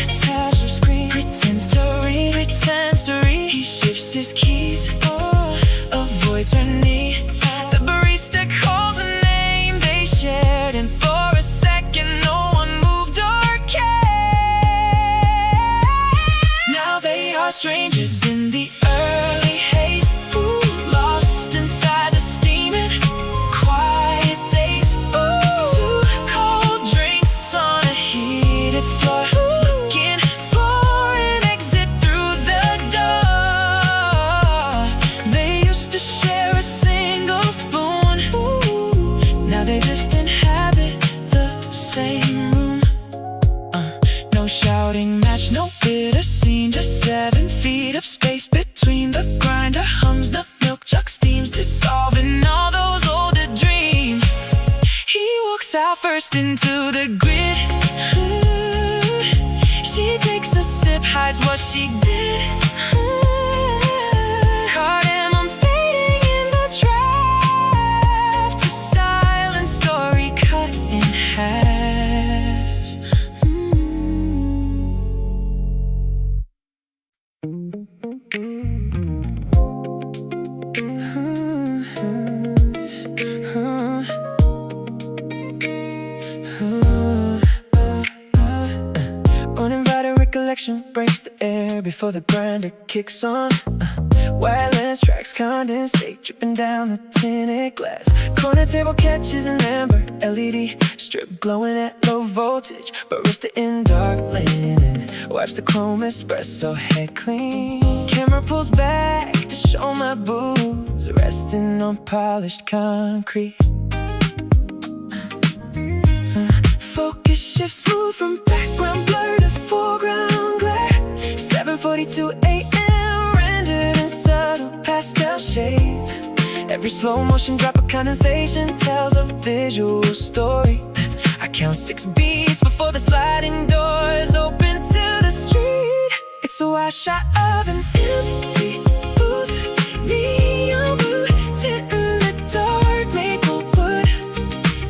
pretends to read, He shifts his keys, avoids her knee. The barista calls a name they shared, and for a second no one moved or cared. Now they are strangers in the early haze, lost inside the steaming, quiet days. Two cold drinks on a heated floor, looking for an exit through the door. They used to share a single spoon, now they just inhabit the same room. No shouting match, no bitter scene, just 7 feet of space between. The grinder hums, the milk jug steams, dissolving all those older dreams. He walks out first into the grid. She takes a sip, hides what she did. Cardamom fading in the draft, a silent story cut in half. Uninvited recollection breaks the air before the grinder kicks on. White lens tracks condensate dripping down the tinted glass. Corner table catches an amber LED strip glowing at low voltage. Barista in dark linen wipes the chrome espresso head clean. Camera pulls back to show my booze resting on polished concrete. Focus shifts smooth from background blur to foreground glare. 7:42 a.m. rendered in subtle pastel shades. Every slow motion drop of condensation tells a visual story. I count 6 beats before the sliding doors open to the street. It's a wide shot of an empty booth, neon blue tint in the dark maple wood,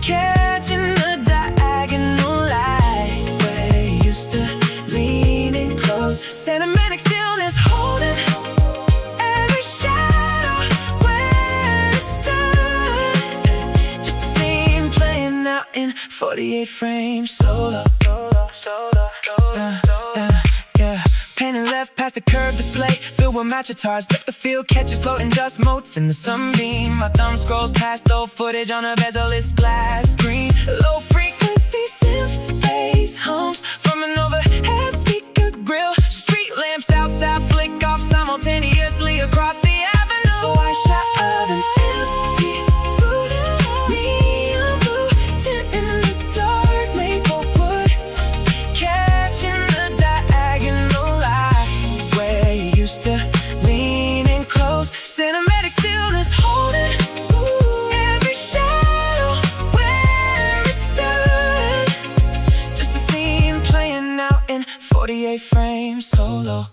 catching the diagonal light where you used to lean in close. Cinematic stillness holding every shadow where it stood. Just a scene playing out in 48 frames solo. Yeah. Painting left past the curved display filled with matchetars. Depth the field catches floating dust motes in the sunbeam. My thumb scrolls past old footage on a bezel-less glass screen. Low frequency synth bass hums from an overhead speaker grill. Street lamps outside flick off simultaneously across the avenue. So I shot of an empty booth, neon blue tint in the dark maple wood, catching the diagonal light where you used to lean in close. Cinematic stillness holding every shadow where it stood. Just a scene playing out in 48 frames solo.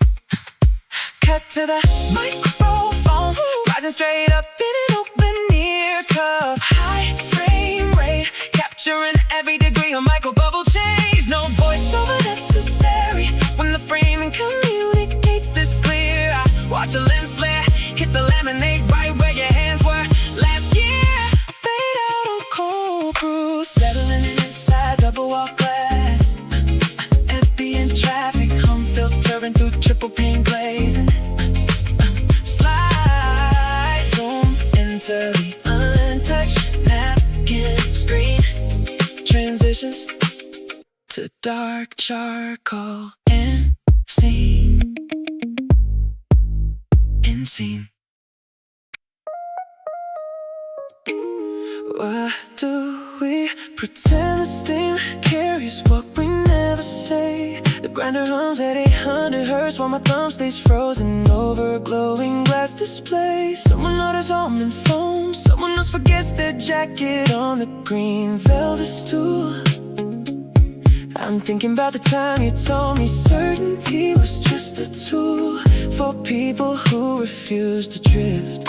Cut to the microphone, rising straight up in an open ear cup. High frame rate, capturing every degree of micro bubble change. No voiceover necessary when the framing communicates this clear. I watch a lens flare hit the laminate right where your hands were last year. Fade out on cold brew, settling in inside double wall glass. Ambient traffic, hum filtering through triple pane glazing. Slide zoom into the untouched napkin screen. Transitions to dark charcoal and scene. In scene. Why do we pretend the steam carries what we never say? The grinder hums at 800 hertz while my thumb stays frozen over a glowing glass glass display. Someone orders almond foam, someone else forgets their jacket on the green velvet stool. I'm thinking about the time you told me certainty was just a tool for people who refuse to drift.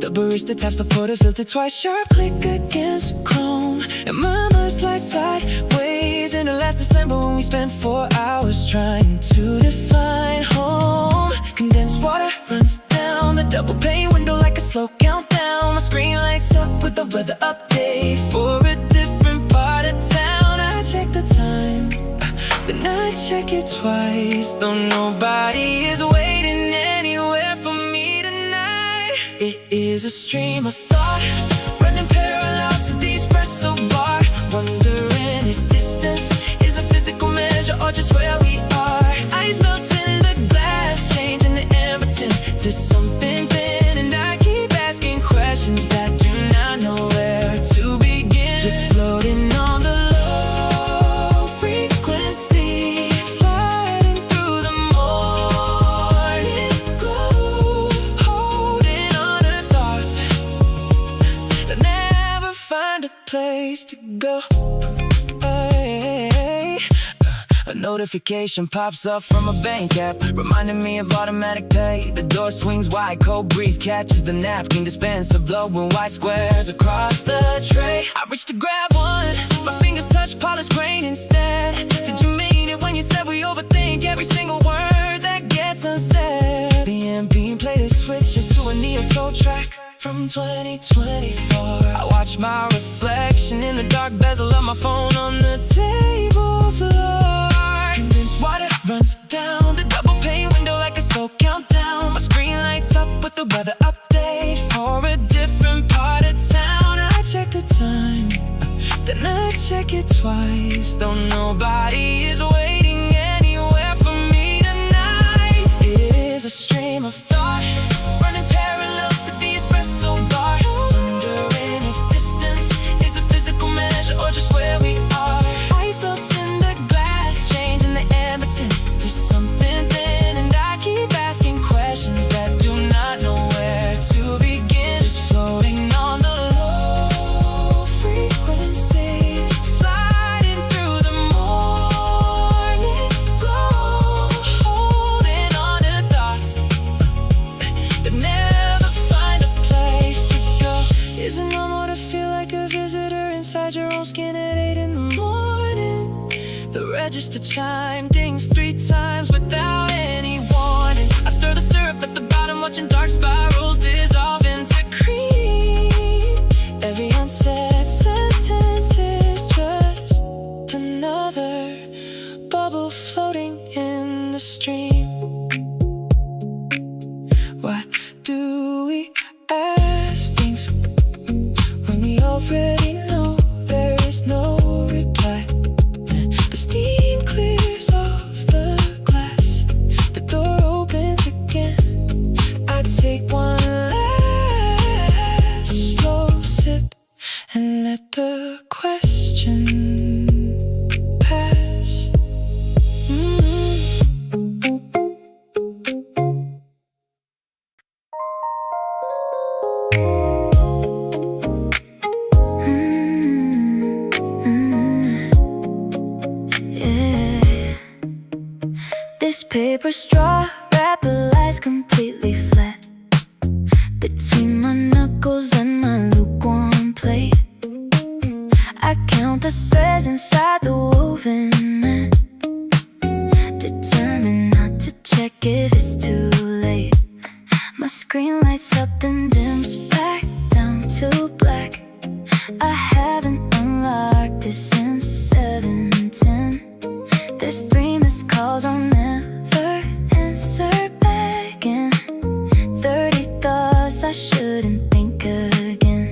The barista taps the portafilter twice, sharp click against chrome, and mama slides sideways into last December when we spent 4 hours trying to define home. Condensed water runs down the double pane window like a slow countdown. My screen lights up with the weather update for a different part of town. I check the time, then I check it twice, though nobody is waiting anywhere for me tonight. It is a stream of thought running parallel to the espresso bar, wondering if distance is a physical measure or just where we are. Ice melts in the glass, changing the amber tint to something thin, and I keep asking questions that do not know where to begin. Just floating on the low frequency, sliding through the morning glow, holding on to thoughts that never find a place to go. A notification pops up from a bank app, reminding me of automatic pay. The door swings wide, cold breeze catches the napkin dispenser, blowing white squares across the tray. I reach to grab one, my fingers touch polished grain instead. Did you mean it when you said we overthink every single word that gets unsaid? The ambient playlist switches to a neo-soul track from 2024. I watch my reflection in the dark bezel of my phone on the table floor. Condensed water runs down the double pane window like a slow countdown. My screen lights up with the weather update for a different part of town. I check the time, then I check it twice, though nobody is waiting anywhere for me tonight. It is a stream of thought running parallel to the espresso bar, wondering if distance is a physical measure or just where we are. Ice melts in the glass, changing the amber tint to something thin, and I keep asking questions that do not know where to begin. Just floating on the low frequency, sliding through the morning glow, holding on to thoughts that never find a place to go. Is it normal to feel like a visitor inside your own skin at 8 in the morning? The register chime dings 3 times without any warning. I stir the syrup at the bottom, watching dark spirals dissolve into cream. Every unsaid sentence is just another bubble floating in the stream. Why do we ask things when we already know there is no reply? The steam clears off the glass, the door opens again. I take one last slow sip and let the question pass. Yeah. This paper straw wrapper lies completely flat between my knuckles and my lukewarm plate. I count the threads inside the woven net, determined not to check if it's too late. My screen lights up then dims back down to black. I haven't unlocked it since 7:10. There's 3 missed calls I'll never answer back, and 30 thoughts I shouldn't think again.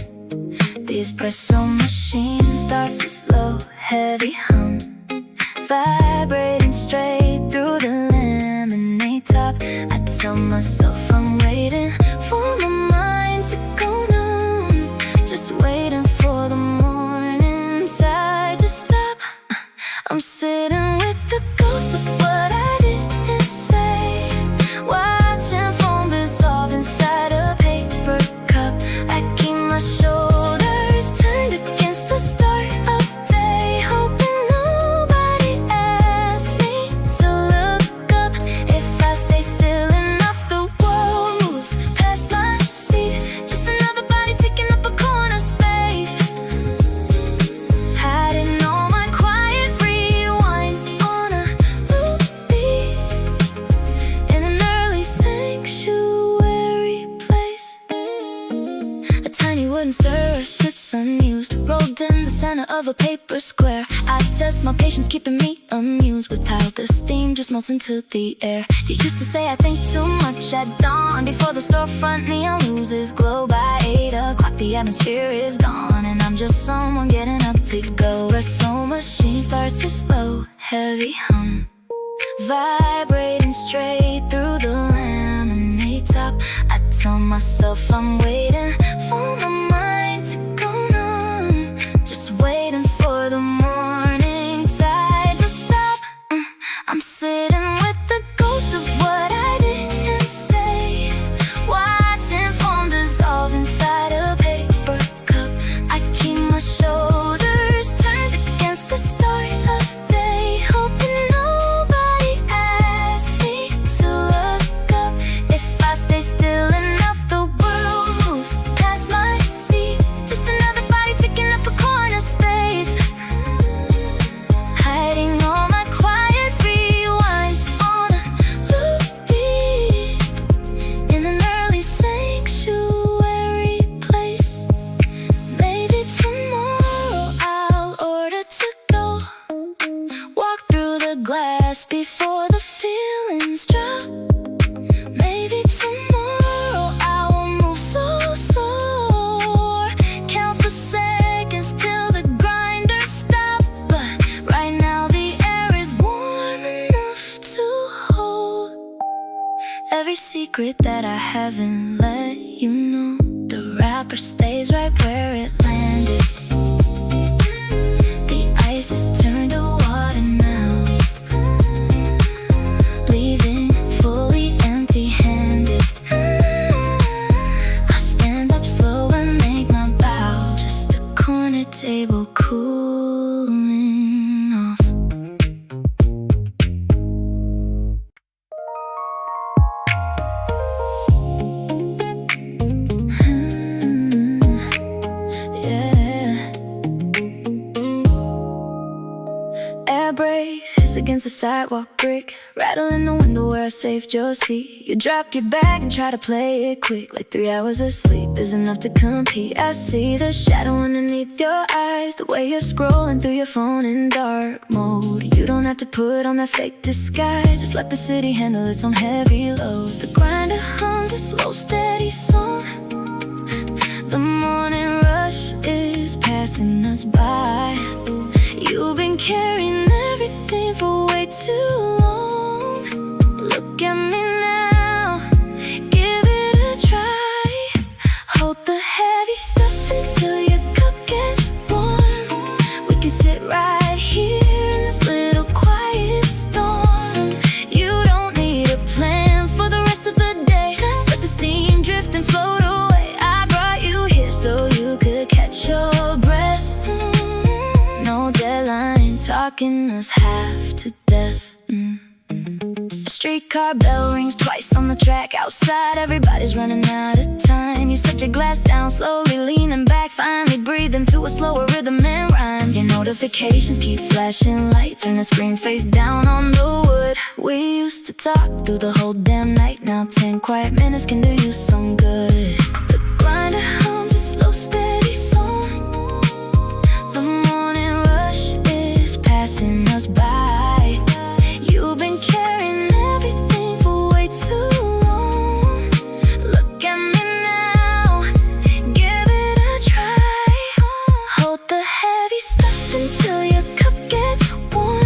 The espresso machine starts a slow, heavy hum, vibrating straight through the lemonade top. I tell myself I'm waiting for my mind to go numb, just waiting for the morning tide to stop. I'm sitting with the ghost of what I didn't say, watching and stir, sits unused, rolled in the center of a paper square. I test my patience, keeping me amused with how the steam just melts into the air. You used to say I think too much at dawn, before the storefront neon loses glow. By 8 o'clock the atmosphere is gone, and I'm just someone getting up to go. Espresso machine starts a slow, heavy hum, vibrating straight through the laminate top. I tell myself I'm waiting for my mind to go numb, just waiting for the morning tide to stop. I'm sitting with the ghost of what I didn't say, watching foam dissolve inside a paper cup. I keep my shoulders turned against the start of day, hoping nobody asks me to look up. If I stay still enough, the world moves past my seat, just another body taking up a corner space, hiding all my quiet rewinds on a loop beat, in an early sanctuary place. Maybe tomorrow I'll order to go, walk through the glass before the feelings drop. Maybe tomorrow I will move so slow, count the seconds till the grinders stop. But right now the air is warm enough to hold every secret that I haven't let you know. The wrapper stays right where it landed, the ice is turned to water now, leaving fully empty-handed. I stand up slow and make my bow, just a corner table cooling off. Yeah. Air brakes hiss against the sidewalk brick, rattle in the window where I saved your seat. You drop your bag and try to play it quick, like 3 hours of sleep is enough to compete. I see the shadow underneath your eyes, the way you're scrolling through your phone in dark mode. You don't have to put on that fake disguise, just let the city handle its own heavy load. The grinder hums a slow steady song, the morning rush is passing us by. You've been carrying everything for way too long. Look at me now, give it a try. Hold the heavy stuff until your cup gets warm. We can sit right here in this little quiet storm. You don't need a plan for the rest of the day, just let the steam drift and float away. I brought you here so you could catch your breath. No deadline, talking us half to death. A streetcar bell rings twice on the track outside, everybody's running out of time. You set your glass down, slowly leaning back, finally breathing through a slower rhythm and rhyme. Your notifications keep flashing lights, turn the screen face down on the wood. We used to talk through the whole damn night, now 10 quiet minutes can do you some good. The grinder hums a slow steady song, the morning rush is passing us by. You've been carrying everything for way too long. Look at me now, give it a try. Hold the heavy stuff until your cup gets warm.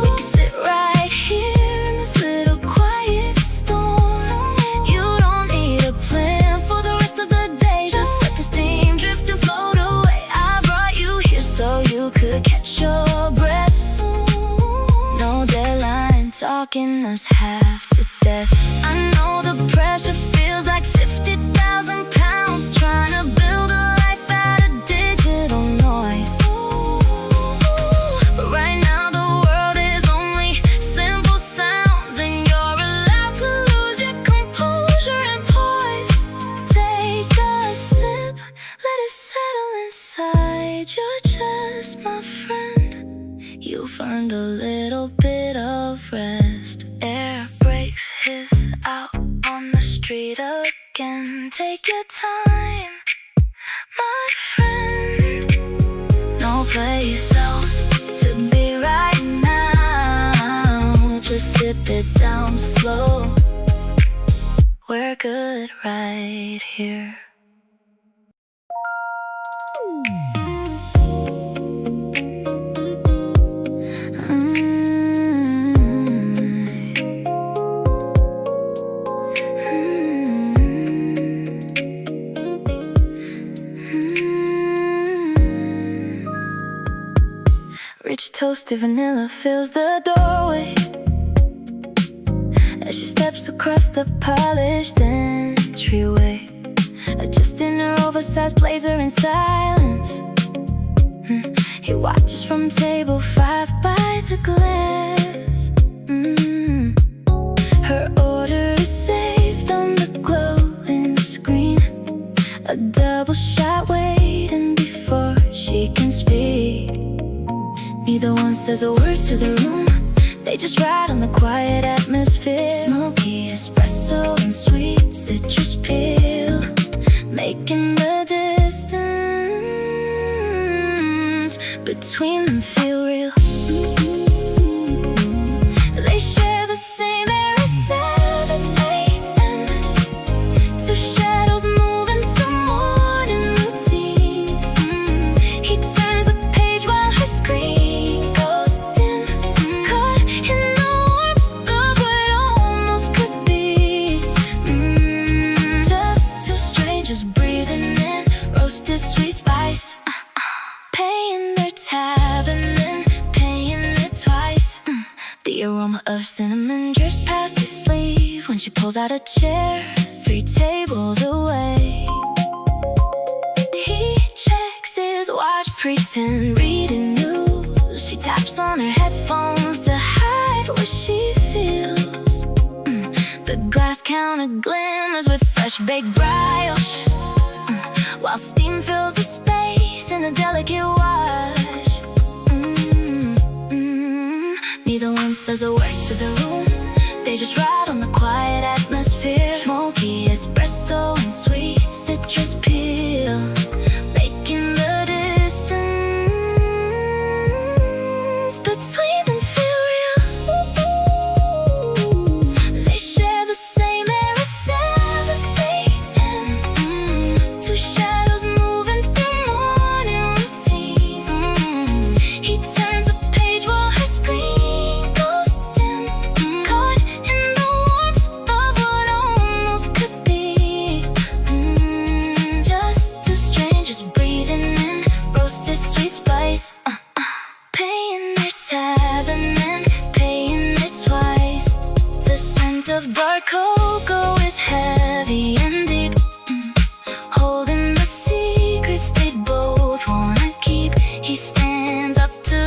We can sit right here in this little quiet storm. You don't need a plan for the rest of the day, just let the steam drift and float away. I brought you here so you could catch your breath. No deadline, talking us half to death. I know the pressure feels like 50,000 pounds, trying to build a life out of digital noise. But right now the world is only simple sounds, and you're allowed to lose your composure and poise. Take a sip, let it settle inside your chest, my friend. You've earned a little bit of rest. Air brakes hiss out on the street again. Take your time, it down slow. We're good right here. Rich toasted vanilla fills the doorway as she steps across the polished entryway, adjusting her oversized blazer in silence. He watches from table 5 by the glass. Her order is saved on the glowing screen, a double shot waiting before she can speak. Neither one says a word to the room. They just ride on the quiet atmosphere. Smoky espresso and sweet citrus peel, making the distance between them feel real. They share the same air as 7 a.m. Two shadows moving through morning routines. He turns a page while her screen sweet spice, paying their tab and then paying it twice. The aroma of cinnamon drifts past his sleeve when she pulls out a chair 3 tables away. He checks his watch, pretend reading news. She taps on her headphones to hide what she feels. The glass counter glimmers with fresh baked brioche, while steam fills the space in a delicate wash. Neither one says a word to the room. They just ride on the quiet atmosphere. Smoky espresso and sweet citrus peel, making the distance between them feel real. They share the same air at 7 a.m. Two shadows moving through morning routines. He turns a page while her screen goes dim, caught in the warmth of what almost could be. Just 2 strangers breathing in roasted sweet spice, paying their tab and then paying it twice. The scent of dark cocoa is heavy and deep, holding the secrets they both wanna keep. He stands up to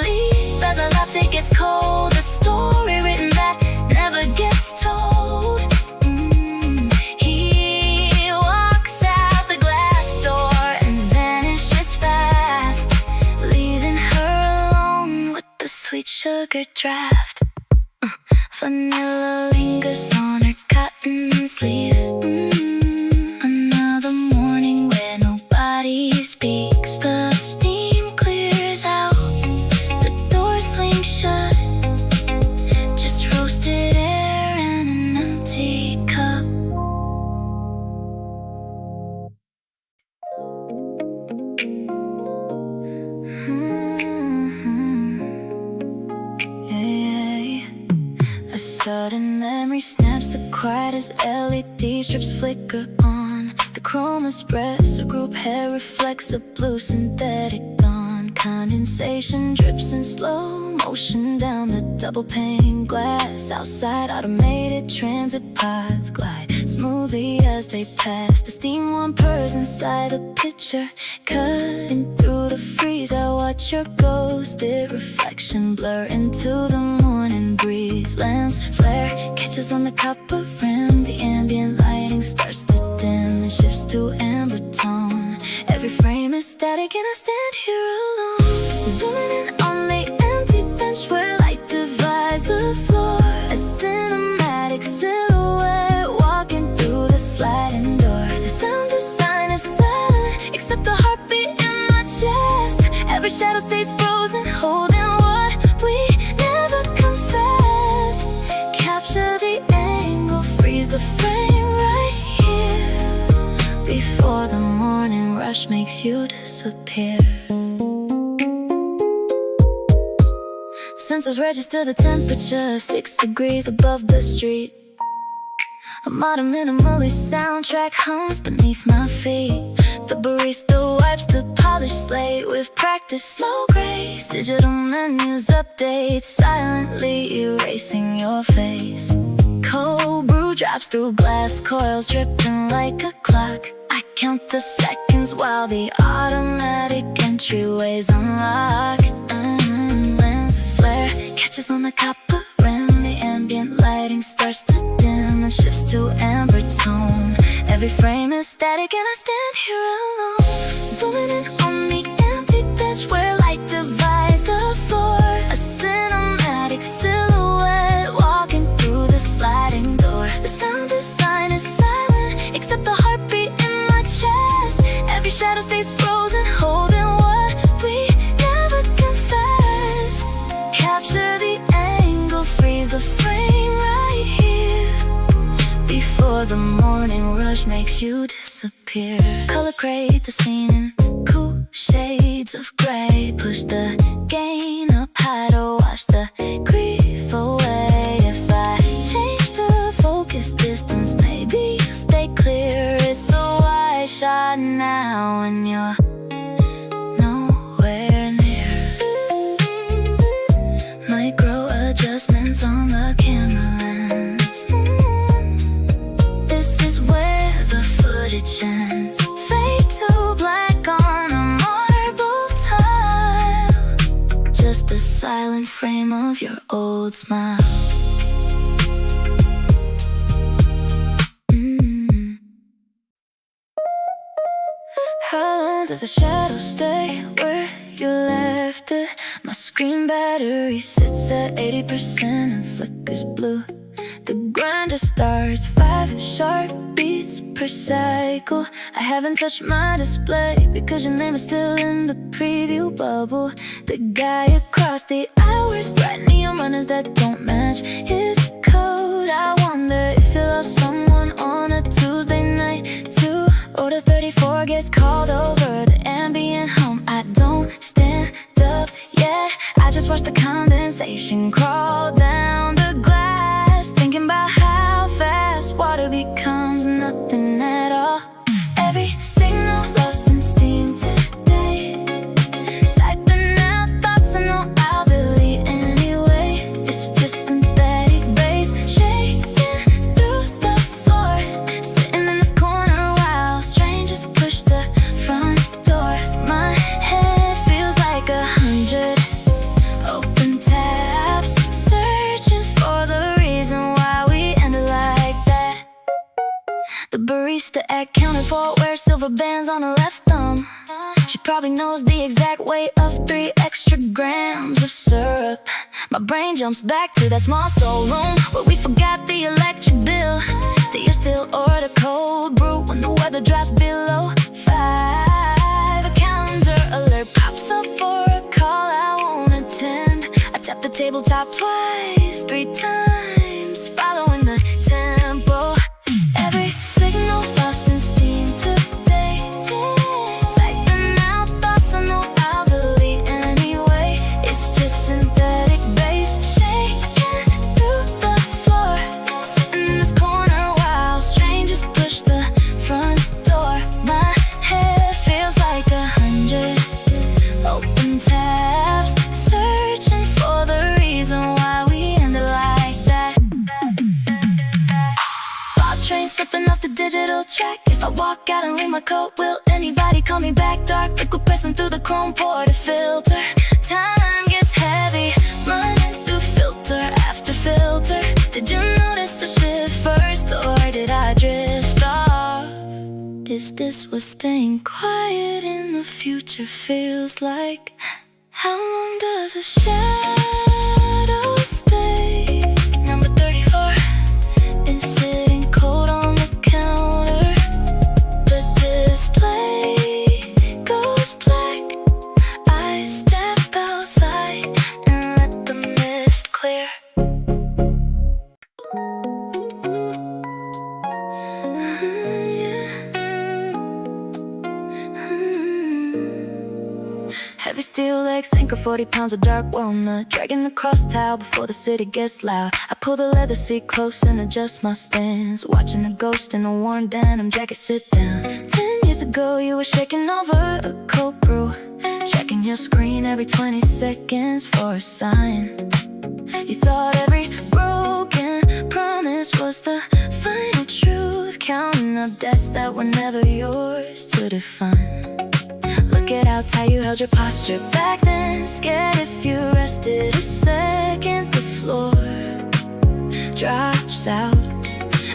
leave as a latte gets cold, a story written that never gets told. He walks out the glass door and vanishes fast, leaving her alone with the sweet sugar draft. Vanilla lingers on her cotton sleeve. Another morning where nobody speaks. The steam clears out, the door swings shut. Just roasted air and an empty cup. A sudden memory snaps the quiet as LED strips flicker on. The chrome espresso group hair reflects a blue synthetic dawn. Condensation drips in slow motion down the double pane glass. Outside, automated transit pods glide smoothly as they pass. The steam warm purrs inside a pitcher, cutting through the freeze. I watch your ghosted reflection blur into the morning breeze. Lens flare catches on the copper rim. The ambient lighting starts to dim and shifts to amber tone. Every frame is static and I stand here alone, zooming in on the empty bench where light divides the floor. A cinematic silhouette walking through the sliding door. The sound design is silent except the heartbeat in my chest. Every shadow stays frozen, holding what we never confessed. rush makes you disappear. Sensors register the temperature 6 degrees above the street. A modern minimally soundtrack hums beneath my feet. The barista wipes the polished slate with practice slow grace. Digital menus update silently erasing your face. Cold brew drops through glass coils dripping like a clock. I count the seconds while the automatic entryways unlock. Lens flare catches on the copper rim. The ambient lighting starts to dim and shifts to amber tone. Every frame is static and I stand here alone, zooming in on the empty bench where light divides the floor. A cinematic silhouette walking through the sliding door. The sound design is silent except the heartbeat in my chest. Every shadow stays frozen, holding what we never confessed. Capture the angle, freeze the frame right here before the morning rush makes you disappear. Color grade the scene in cool shades of gray. Push the gain up high to wash the grief away. If I change the focus distance, maybe you stay clear. It's a wide shot now and you're nowhere near. Micro adjustments on the camera lens. This is where the footage ends. Fade to black on a marble tile. Just a silent frame of your old smile. How long does a shadow stay where you left it? My screen battery sits at 80% and flickers blue. The grinder starts 5 sharp beats per cycle. I haven't touched my display because your name is still in the preview bubble. The guy across the hours, bright neon runners that don't match his code. I wonder if you lost someone on a Tuesday night too. Order 34 gets called over, the ambient hum. I don't stand up yet, I just watch the condensation crawl down the glass. Thinking about how fast water becomes nothing at all. Every signal lost in steam today. Typing out thoughts I know I'll delete anyway. It's just synthetic bass shaking through the floor. Sitting in this corner while strangers push the front door. My head feels like 100 open tabs, searching for the reason why we ended like that. The barista at counter 4 wears silver bands on her left thumb. She probably knows the exact weight of 3 extra grams of syrup. My brain jumps back to that small soul room where we forgot the electric bill. Do you still order cold brew when the weather drops below 5? A calendar alert pops up for a call I won't attend. I tap the tabletop twice, 3 times, following the tempo. Every signal lost in steam today. Typing out thoughts I know I'll delete anyway. It's just synthetic bass shaking through the floor. Sitting in this corner while strangers push the front door. My head feels like 100 open tabs, searching for the reason why we ended like that. Fog train slipping off the digital track. If I walk out and leave my coat, will anybody call me back? Dark liquid pressing through the chrome porta filter. Time gets heavy, running through filter after filter. Did you notice the shift first, or did I drift off? Is this what staying quiet in the future feels like? How long does a shadow stay? Number 34 is sitting cold on the counter. The display goes black. I step outside and let the mist clear. Yeah. Heavy steel legs, anchor 40 pounds of dark walnut, dragging the cross tile before the city gets loud. I pull the leather seat close and adjust my stance, watching the ghost in a worn denim jacket sit down. 10 years ago you were shaking over a cold brew, checking your screen every 20 seconds for a sign. You thought every broken promise was the final truth, counting up debts that were never yours to define. Look at how tight you held your posture back then, scared if you rested a second the floor drops out.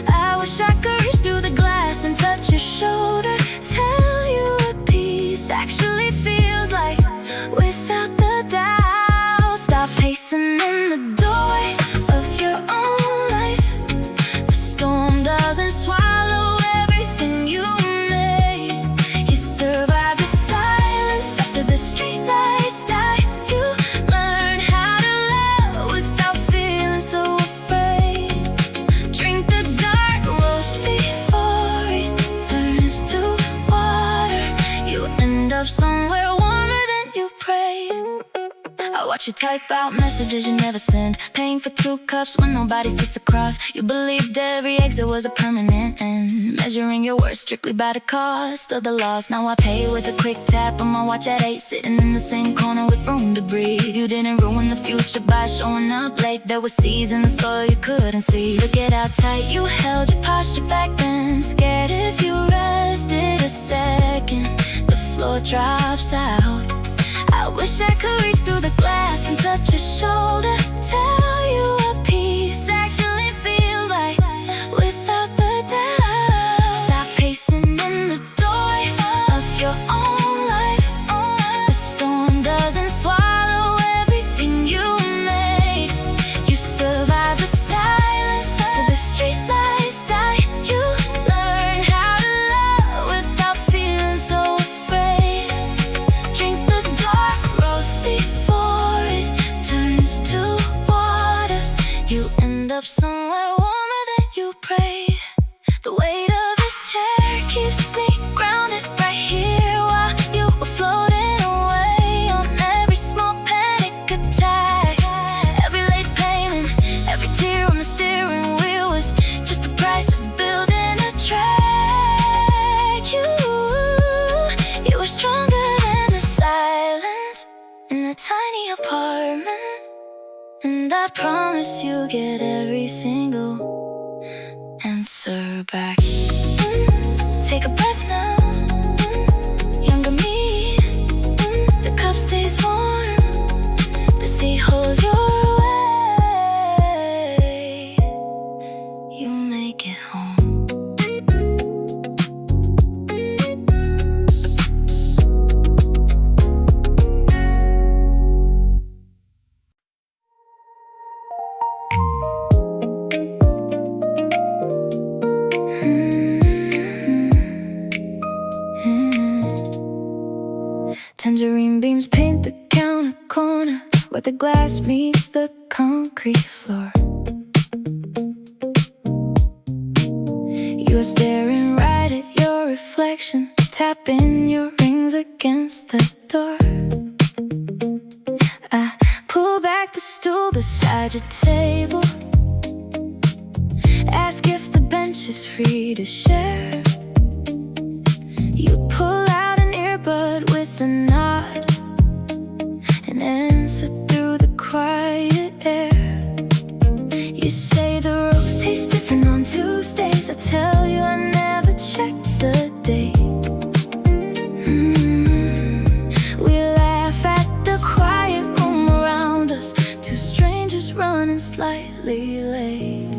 I wish I could reach through the glass and touch your shoulder, tell you what peace actually feels like without the doubt. Stop pacing in the doorway of your own life. The storm doesn't swallow everything you made. You survive the silence after the streetlights die. You learn how to love without feeling so afraid. Drink the dark roast before it turns to water. You end up somewhere warmer than you prayed. I watch you type out messages you never send, paying for 2 cups when nobody sits across. You believed every exit was a permanent end, measuring your worth strictly by the cost of the loss. Now I pay with a quick tap on my watch at 8, sitting in the same corner with room to breathe. You didn't ruin the future by showing up late. There were seeds in the soil you couldn't see. Look at how tight you held your posture back then, scared if you rested a second the floor drops out. I wish I could reach through the glass and touch your shoulder, tell you what peace actually feels like without the doubt. Stop pacing in the doorway of your own life. The storm doesn't swallow everything you made. You survive the silence after the streetlights die. You learn how to love without feeling so afraid. Drink the dark roast before it turns to water. You end up somewhere warmer than you prayed. The weight of this chair keeps me grounded right here while you were floating away on every small panic attack. Every late payment, every tear on the steering wheel was just the price of building a track. You were stronger than the silence in a tiny apartment, and I promise you'll get every single answer back. Take a breath now, younger me. The cup stays warm, the sea holds your way. You make it home. Tangerine beams paint the counter corner where the glass meets the concrete floor. You are staring right at your reflection, tapping your rings against the door. I pull back the stool beside your table, ask if the bench is free to share. You pull out an earbud with a nod and answer through the quiet air. You say the roast tastes different on Tuesdays. I tell you I never check the date. We laugh at the quiet room around us, 2 strangers running slightly late.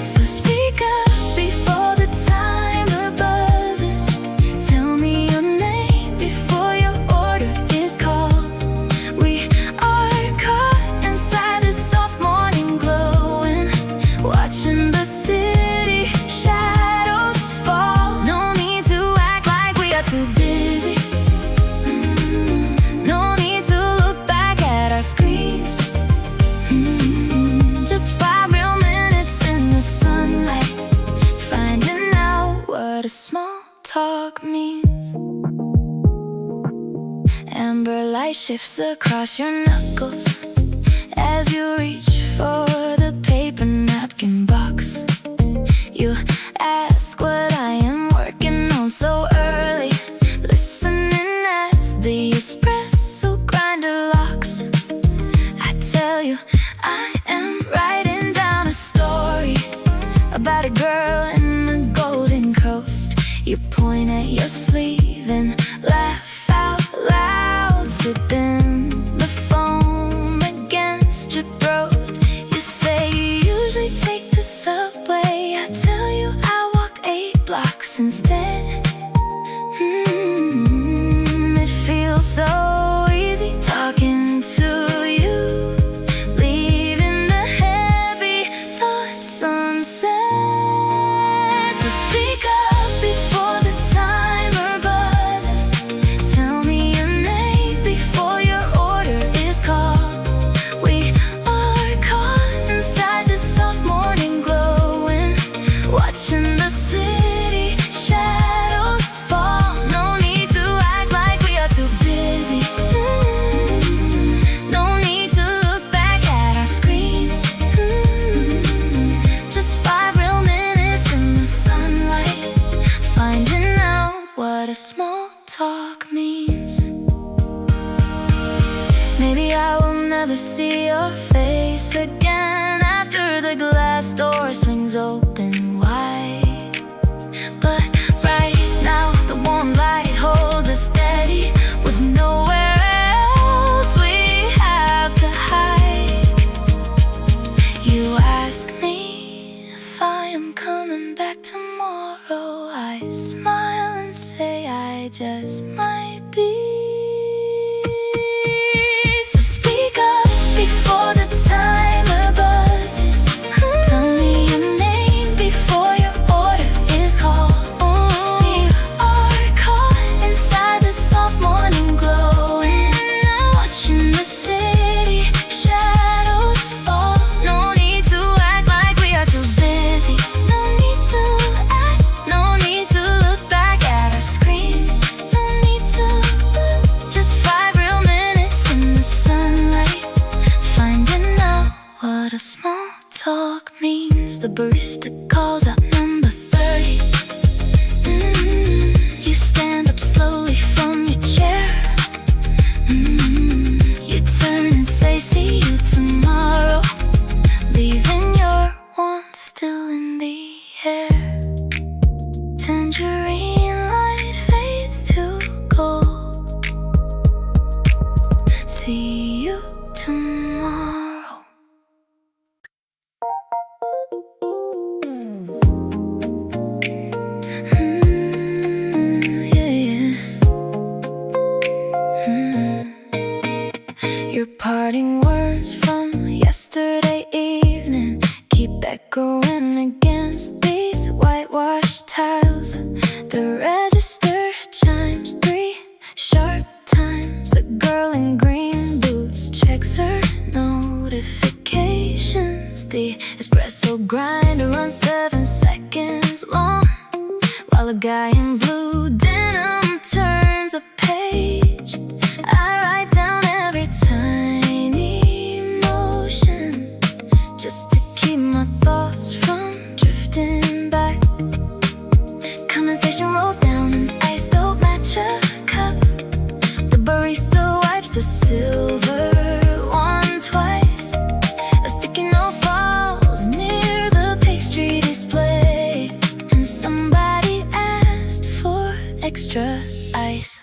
So speak up before the timer buzzes. Tell me your name before your order is called. We are caught inside the soft morning glow and watching the city shadows fall. No need to act like we are too busy. No need to look back at our screens. Just 5 real minutes in the sunlight, finding out what a small talk means. Amber light shifts across your knuckles as you reach for the paper napkin box. You ask what I am working on so early, listening as the espresso grinder locks. I tell you I am writing down a story about a girl in a golden coat. You point at your sleeve and laugh out loud, sipping the foam against your throat. You say you usually take the subway. I tell you I walked 8 blocks instead. It feels so easy talking to you, leaving the heavy thoughts unsaid. So speak up before the timer buzzes. Tell me your name before your order is called. We are caught inside the soft morning glow and watching the city shadows fall. No need to act like we are too busy. No need to look back at our screens. Just 5 real minutes in the sunlight, finding out what a small talk means. Maybe I will never see your face again after the glass door swings open wide. But right now the warm light holds us steady, with nowhere else we have to hide. You ask me if I am coming back tomorrow. I smile and say I just might be. So speak up before the timer buzzes. Tell me your name before your order is called. We are caught inside the soft morning glow and now watching the city shadows fall. No need to act like we are too busy. No need to act, no need to look back at our screens. No need to look, just 5 real minutes in the sunlight, finding out what a small talk means. The barista calls out number 30. You stand up slowly from your chair. You turn and say see you tomorrow, leaving your warmth still in the air. Tangerine light fades to gold. See you tomorrow. Your parting words from yesterday evening keep echoing against these whitewashed tiles. The register chimes 3 sharp times. A girl in green boots checks her notifications. The espresso grinder runs 7 seconds long, while a guy in blue denim turns a page. I write down every tiny emotion just to keep my thoughts from drifting back. Conversation rolls down an iced oak matcha cup. The barista wipes the silver one twice. A sticky note falls near the pastry display, and somebody asked for extra ice.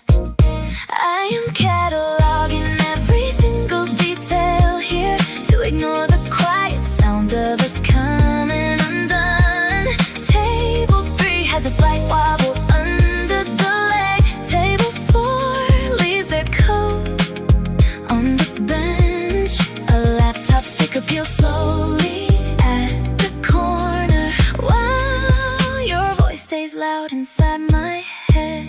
I am cataloging every single detail here to ignore the quiet sound of us coming undone. Table 3 has a slight wobble under the leg. Table 4 leaves their coat on the bench. A laptop sticker peels slowly at the corner, while your voice stays loud inside my head.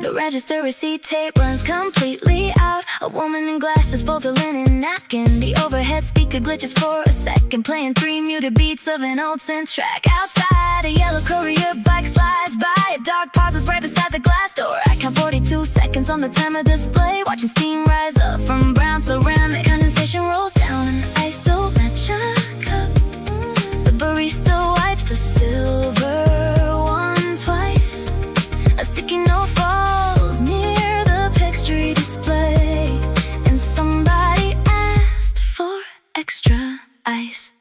The register receipt tape runs completely out. A woman in glasses folds her linen napkin. The overhead speaker glitches for a second, playing 3 muted beats of an old synth track. Outside, a yellow courier bike slides by. A dog pauses right beside the glass door. I count 42 seconds on the the timer display, watching steam rise up from brown ceramic. Condensation rolls down and ice don't match a cup. The barista wipes the silver one twice. A sticky note falls near the pastry display, and somebody asked for extra ice.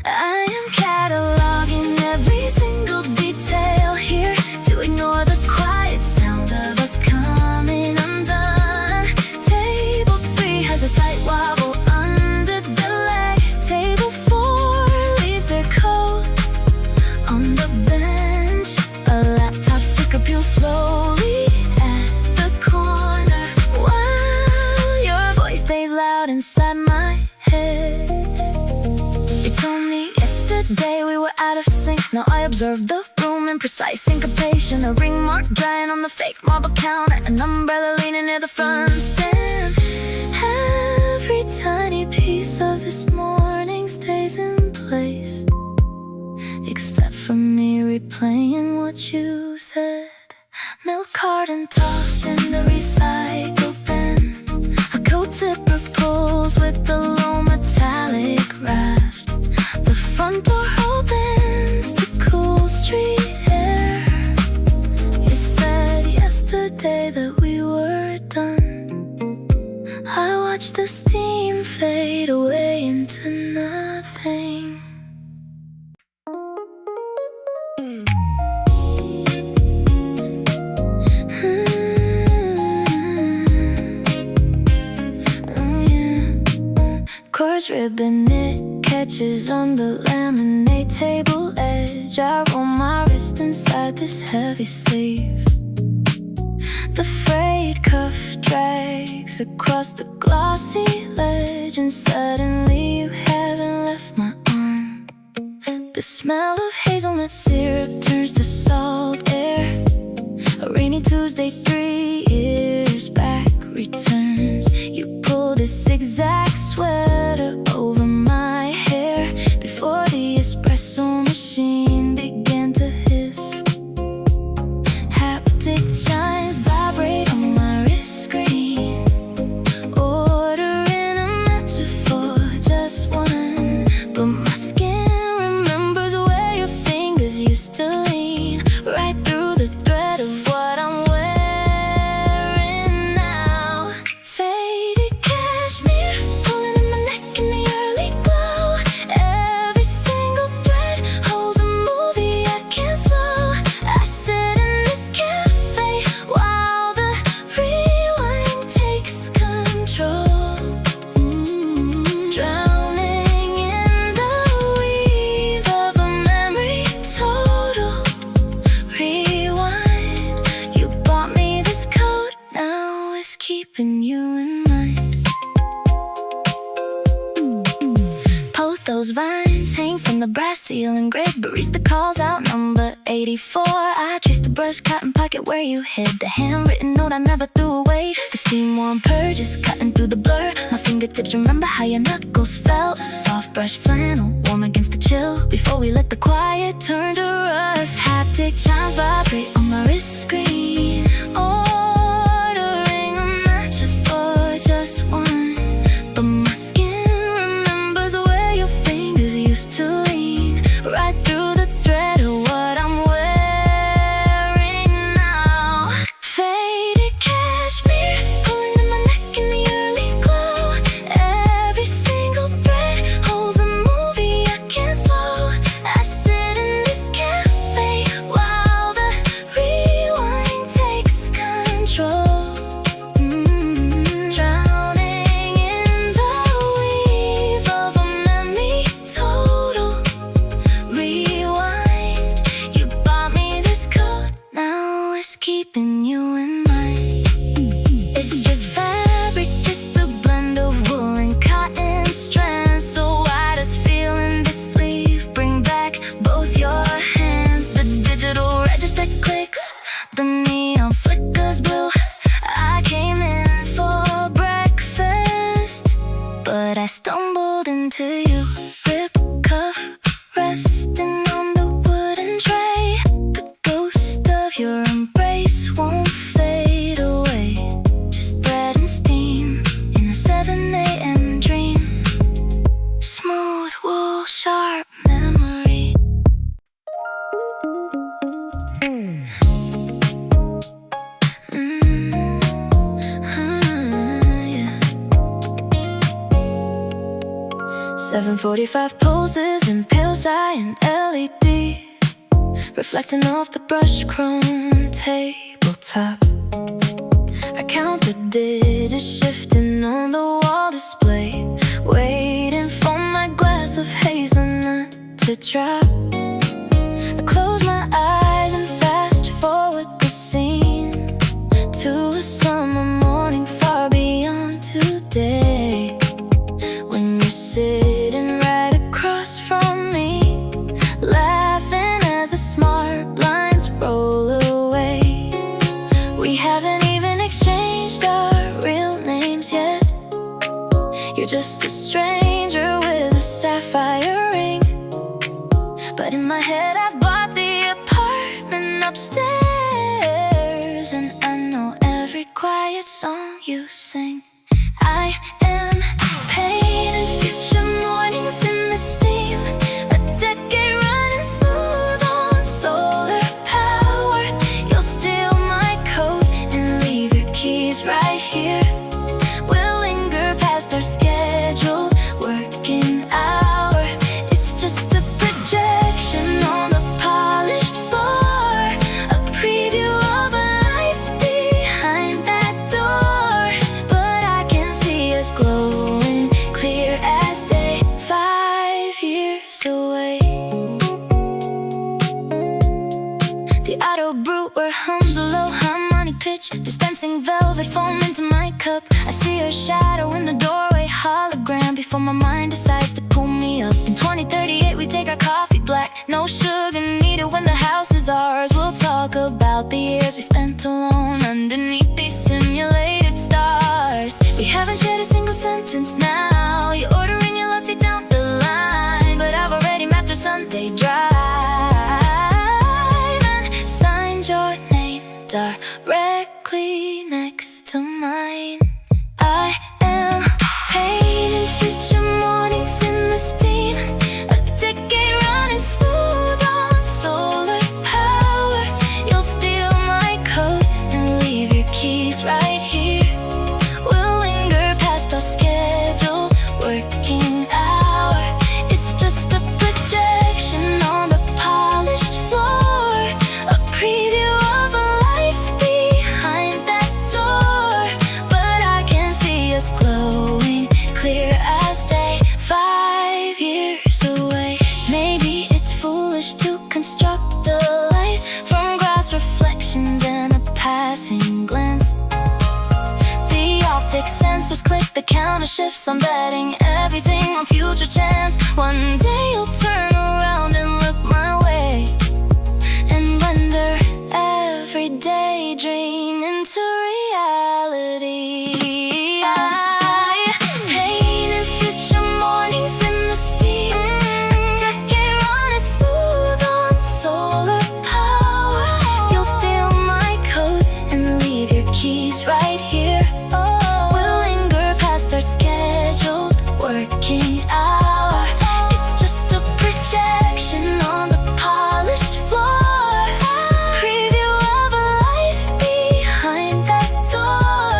I am cataloging every single detail here to ignore the quiet sound of us coming undone. Table 3 has a slight wobble under the leg. Table 4 leaves their coat on the bench. A laptop sticker peels slowly at the corner, while your voice stays loud inside my head. You told me yesterday we were out of sync. Now I observe the room in precise syncopation. A ring mark drying on the fake marble counter, an umbrella leaning near the front stand. Every tiny piece of this morning stays in place, except for me replaying what you said. Milk carton tossed in the recycle bin. A coat zipper pulls with the low metallic rasp. The front door opens to cool street air. You said yesterday that we were done. I watched the steam fade away into nothing. Course ribbon, it catches on the laminate table edge. I roll my wrist inside this heavy sleeve. The frayed cuff drags across the glossy ledge, and suddenly you haven't left my arm. The smell of hazelnut syrup turns to salt air. A rainy Tuesday 3 years back returns. You pull this exact sweater over my hair before the espresso machine began to hiss. Haptic chimes vibrate on my wrist screen, ordering a matcha for just one. But my skin remembers where your fingers used to lean, right through the thread of what I'm wearing now. Faded cashmere pulling in my neck in the early glow. Every single thread holds a movie I can't slow. I sit in this cafe while the rewind takes control. Drowning in the weave of a memory. Total rewind. You bought me this coat, now it's keeping you in mind. Pothos vines hang from the brass ceiling grid. Barista calls out number 84. I trace the brush cotton pocket where you hid the handwritten note I never threw away. The steam warm purge is cutting through the blur. My fingertips remember how your knuckles felt. Soft brush flannel warm against the chill before we let the quiet turn to rust. Haptic chimes vibrate on my wrist screen, ordering a matcha for just one. But my skin remembers where your fingers used to lean, right through the thread of what I'm wearing now. Faded cashmere pulling in my neck in the early glow. Every single thread holds a movie I can't slow. I sit in this cafe while the rewind Yeah. 7:45 poses in pale cyan LED, reflecting off the brush chrome tabletop. I count the digits shifting on the wall display, waiting for my glass of hazelnut to drop. I close my eyes and fast forward the scene to a summer morning far beyond today, when you're sitting right across from me, laughing as the smart blinds roll away. We haven't even exchanged our real names yet. You're just a stranger with a sapphire ring, but in my head I've bought the apartment upstairs, and I know every quiet song you sing. I am painting future mornings in the steam, a decade running smooth on solar power. You'll steal my coat and leave your keys right here. We'll linger past our scheduled working hour. It's just a projection on the polished floor, a preview of a life behind that door. But I can see us glowing clear as day, 5 years away. The auto brewer hums a low harmonic pitch, dispensing velvet foam into my cup. I see her shadow in the doorway, hologram, before my mind decides to pull me up. In 2038 we take our coffee black, no sugar needed when the house is ours. We'll talk about the years we spent alone underneath these simulated stars. We haven't shared a single sentence now. You're ordering your latte down the line, but I've already mapped our Sunday drive and signed your name directly next to mine. I am painting future mornings in the steam, a decade running smooth on solar power. You'll steal my coat and leave your keys right here. We'll linger past our schedule working hour. It's just a projection on the polished floor, a preview of a life behind that door. But I can see us glowing clear as day, 5 years away. Maybe it's foolish to construct a light from glass reflections and a passing glance. The optic sensors click, the counter shifts. I'm betting everything on future chance. One day you'll turn around and look my way, and render every daydream into reality. I painted future mornings in the steam, a decade running smooth on solar power. You'll steal my coat and leave your keys right here. We'll linger past our scheduled working hour. It's just a projection on the polished floor, preview of a life behind that door.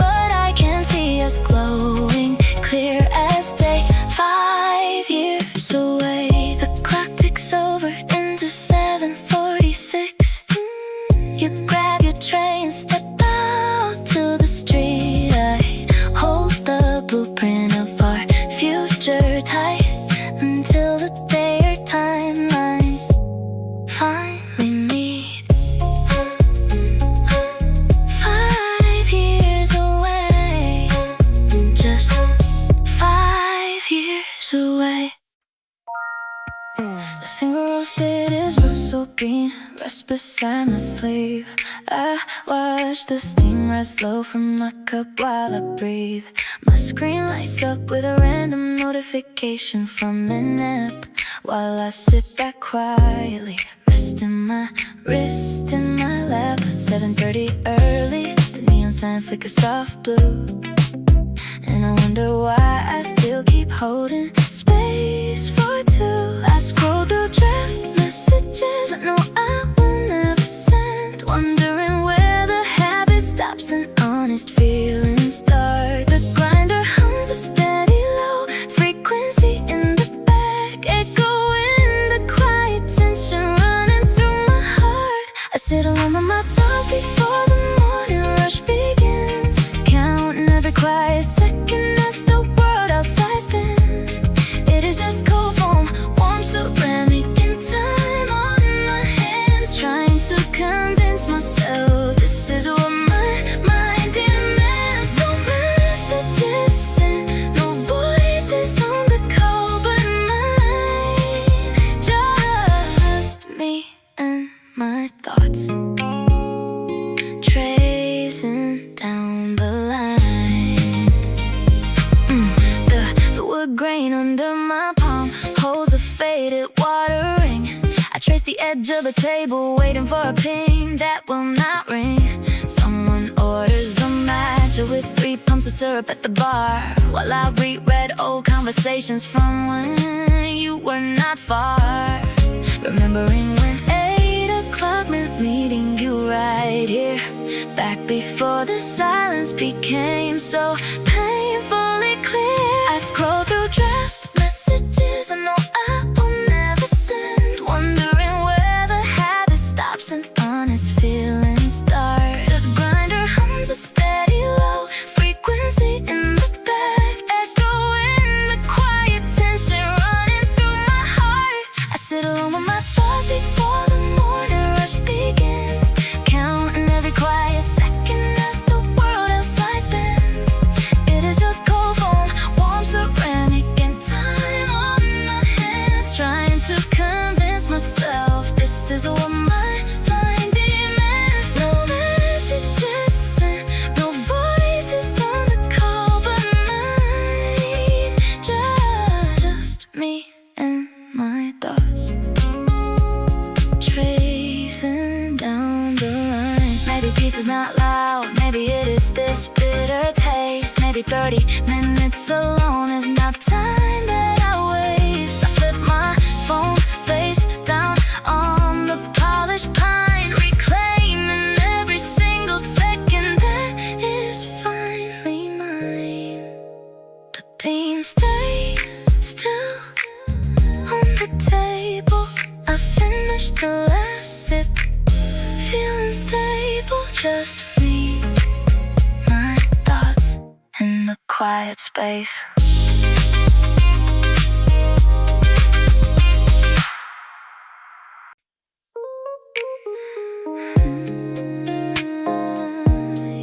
But I can see us glowing clear as day, 5 years away. The clock ticks over into 7:46. You grab your tray and step out to the street. I hold the blueprint of our future tight until the day our timelines finally meet. 5 years away, just 5 years away. The single roasted is Russell bean, rest beside my sleeve. I watch the steam rise slow from my cup while I breathe. My screen lights up with a random notification from an app, while I sit back quietly, resting my wrist in my lap. 7:30 early, the neon sign flickers soft blue, and I wonder why I still keep holding space for two. I scroll through draft messages I know I will never sit alone with my thoughts before the morning rush begins, counting every quiet second as the world outside spins. It is just cold foam, warm ceramic, in time on my hands, trying to convince myself this is what my mind demands. No messages sent, no voices on the call but mine, just me and my thoughts, tracing down the line. The wood grain under my palm holds a faded water ring. I trace the edge of the table, waiting for a ping that will not ring. Someone orders a match with 3 pumps of syrup at the bar, while I reread old conversations from when you were not far. Remembering when 8 o'clock meant meeting you right here, back before the silence became so painfully clear. I scroll through draft messages I know I will never send, wondering where the habit stops and honest feelings start. The grinder hums a steady low frequency in the back, echoing the quiet tension running through my heart. I sit alone with my thoughts before the morning rush begins, counting every quiet second as the world outside spins. It is just cold foam, warm ceramic, and time on my hands, trying to convince myself this is what my mind demands. No messages sent, no voices on the call but mine, just me and my thoughts, tracing down the line. Maybe peace is not loud, maybe it is this bitter taste. Maybe 30 minutes alone is not time that I waste. I flip my phone face down on the polished pine, reclaiming every single second that is finally mine. The beans stay still on the table. I finished the last sip, feeling stable, just me, my thoughts, in the quiet space.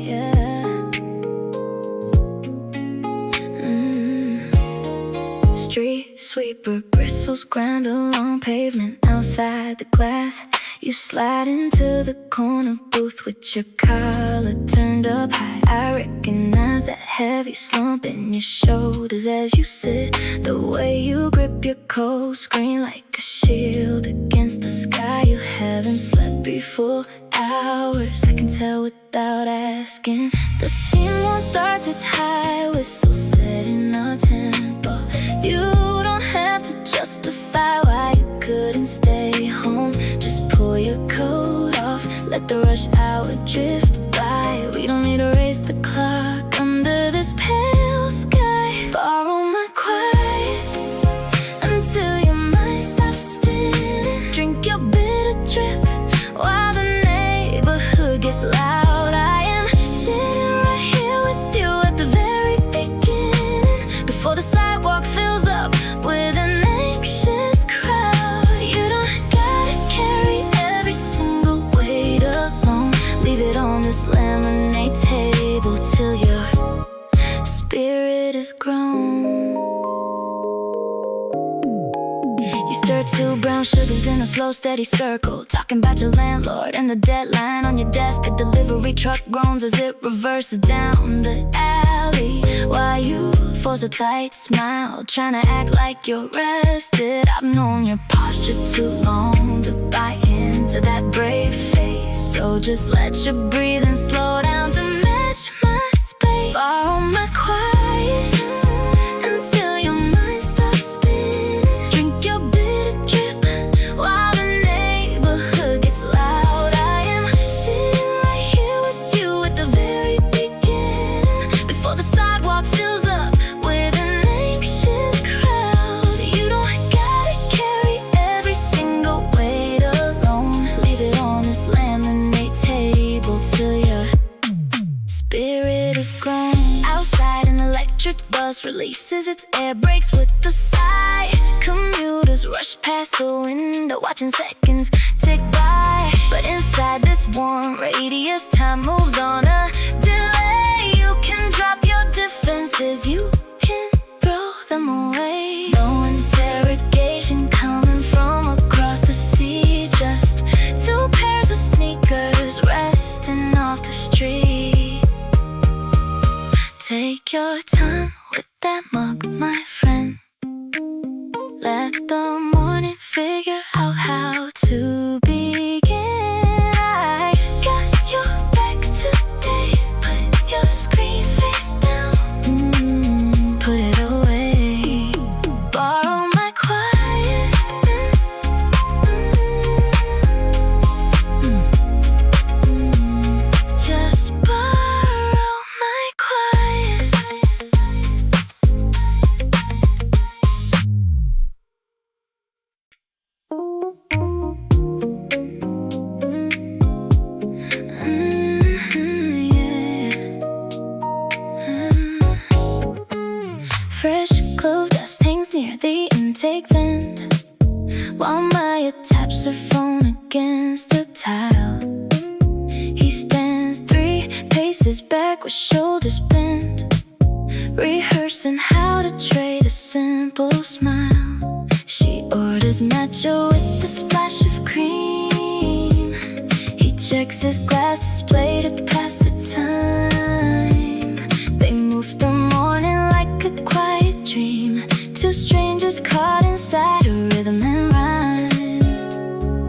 Yeah. Street sweeper bristles grind along pavement outside the glass. You slide into the corner booth with your collar turned up high. I recognize that heavy slump in your shoulders as you sit. The way you grip your cold screen like a shield against the sky. You haven't slept 3 full hours, I can tell without asking. The steam won't start its high whistle setting our tempo. You don't have to justify why you couldn't stay home. Just pull your coat off, let the rush hour drift by. We don't need to race the clock under this pale sky. Borrow my quiet until your mind stops spinning. Drink your bitter drip while the neighborhood gets loud. I am sitting right here with you at the very beginning, before the sidewalk fills up with an anxious crowd. You don't gotta carry every single weight alone. Leave it on this lemonade table till your spirit is grown. You stir 2 brown sugars in a slow, steady circle, talking about your landlord and the deadline on your desk. A delivery truck groans as it reverses down the alley, while you force a tight smile, trying to act like you're rested. I've known your posture too long to buy into that brave face, so just let your breathing slow down to match my space. Borrow my quiet until your mind stops spinning. Drink your bitter drip while the neighborhood gets loud. I am sitting right here with you at the very beginning, before the sidewalk fills up with an anxious crowd. You don't gotta carry every single weight alone. Leave it on this lemonade bus releases its air brakes with a sigh. Commuters rush past the window, watching seconds tick by. But inside this warm radius, time moves on a delay. You can drop your defenses, you can throw them away. No interrogation coming from across the sea. Just two pairs of sneakers resting off the street. Take your time with that mug, my friend. Let the morning figure out how to begin. I got your back today. Put your screen face down. Put it away. Borrow my quiet. Just borrow my quiet. Fresh glove dust hangs near the intake vent, while Maya taps her phone against the tile. He stands 3 paces back with shoulders bent, rehearsing how to trade a simple smile. She orders matcha with a splash of cream. He checks his glass display to pass the time. They move the morning like a quiet dream. Two strangers caught inside a rhythm and rhyme.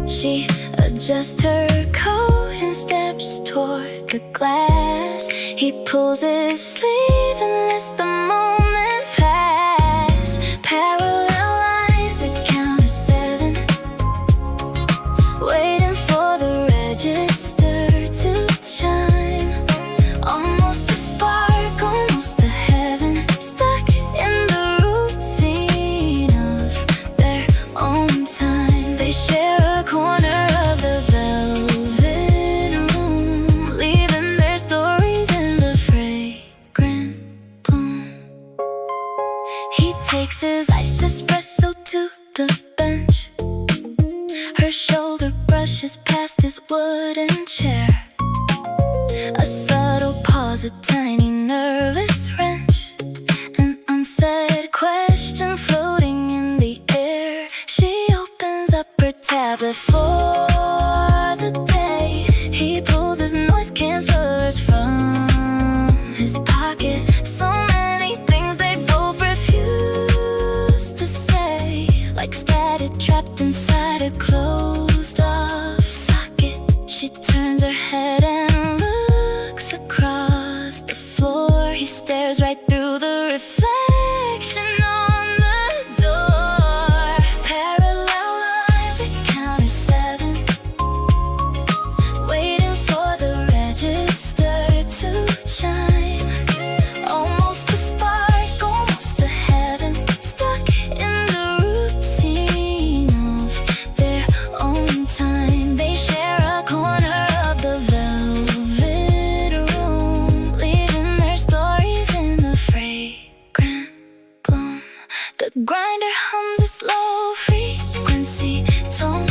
She adjusts her coat and steps toward the glass. He pulls his sleeve and lets the moment pass. Parallel lines that counter 7, waiting for the register to chime. Almost a spark, almost a heaven, stuck in the routine of their own time. They share a corner of the velvet room, leaving their stories in the fragrant bloom. He takes his iced espresso to the bench. Her shoulder brushes past his wooden chair. A subtle pause, a tiny nervous wrench, an unsaid question floating in the air. She opens up her tablet for the day. He pulls his noise cancelers from his pocket. So many things they both refuse to say, like static trapped inside a closed off socket. She turns her head and looks across the floor. He stares right through the reflection on the door. Parallel lines that counter 7, waiting for the register to chime. Almost a spark, almost a heaven, stuck in the routine of their own time. They share a corner of the velvet room, leaving their stories in the fragrant bloom. The grinder hums a slow frequency tone,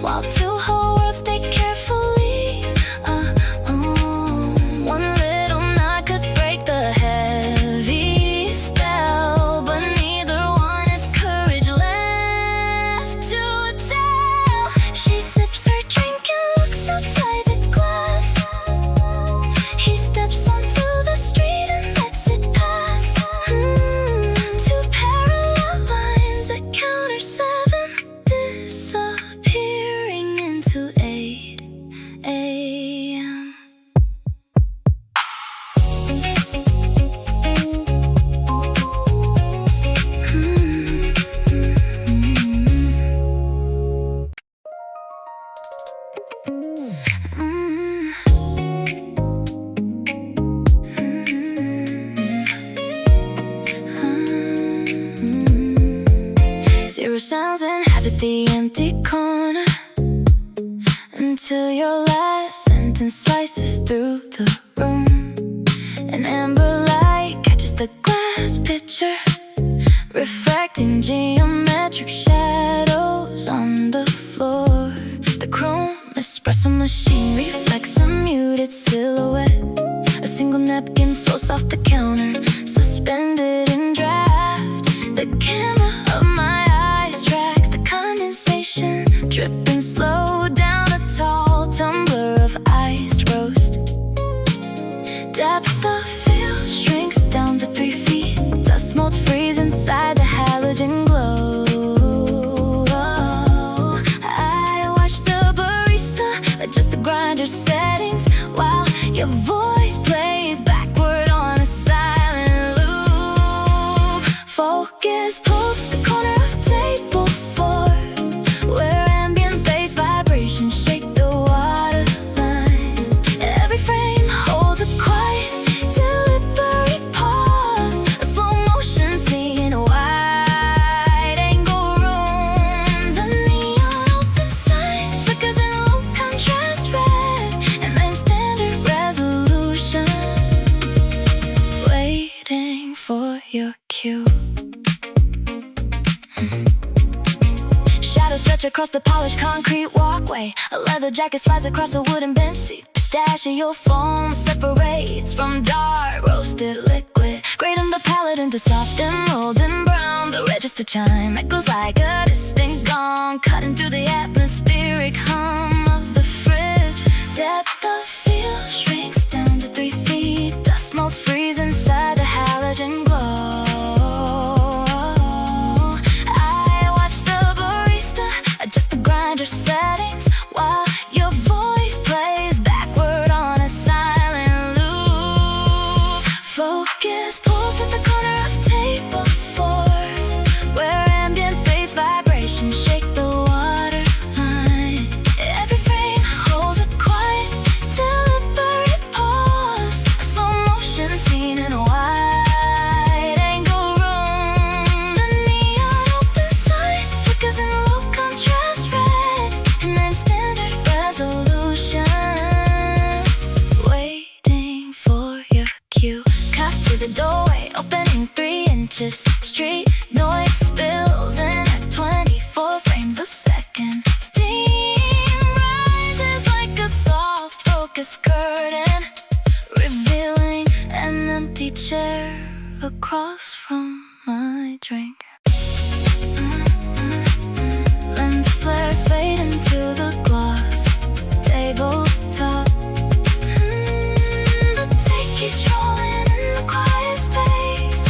while two whole worlds stay carefully. One little knot could break the heavy spell, but neither one has courage left to tell. She sips her drink and looks outside the glass. He steps onto the street and lets it pass. Two parallel lines that counter 7, disappearing into 8 a.m. Zero sounds inhabit the empty corner until your last sentence slices through the room. An amber light catches the picture, reflecting geometric shadows on the floor. The chrome espresso machine reflects a muted silhouette. A single napkin floats off the counter, suspended in draft. The camera of my eyes tracks the condensation, dripping slow down a tall tumbler of iced roast. Depth of field shrinks down to 3 feet. Dust motes freeze inside the halogen glow. I watch the barista adjust the grinder settings while your voice plays backward on a silent loop. Focus pulls the corner of table 4, where ambient bass vibrations shake the waterline. Every frame holds a quiet, deliberate pause, a slow motion scene in a wide-angle room. The neon open sign flickers in low contrast red, and then standard resolution, waiting for your cue. Shadows stretch across the polished concrete walkway. A leather jacket slides across a wooden bench seat. Pistachio foam separates from dark roasted liquid, grading the palette into soft emerald and brown. The register chime echoes like a distant gong, cutting through the atmospheric hum of the fridge. Depth of field shrinks down to 3 feet. Dust motes freeze inside the halogen glow. I watch the barista adjust the grinder settings while your voice plays backward on a silent loop. Focus pulls at the corner of table 4, where ambient bass vibrations shake the waterline. Every frame holds a quiet, deliberate pause, a slow motion scene in a wide-angle room. The neon open sign flickers in low contrast red, and then standard resolution, waiting for your cue. Cut to the doorway, opening 3 inches. Street noise spills in at 24 frames a second. Steam rises like a soft focus curtain, revealing an empty chair across from my drink. Lens flares fade into the gloss tabletop. The take keeps rolling in the quiet space.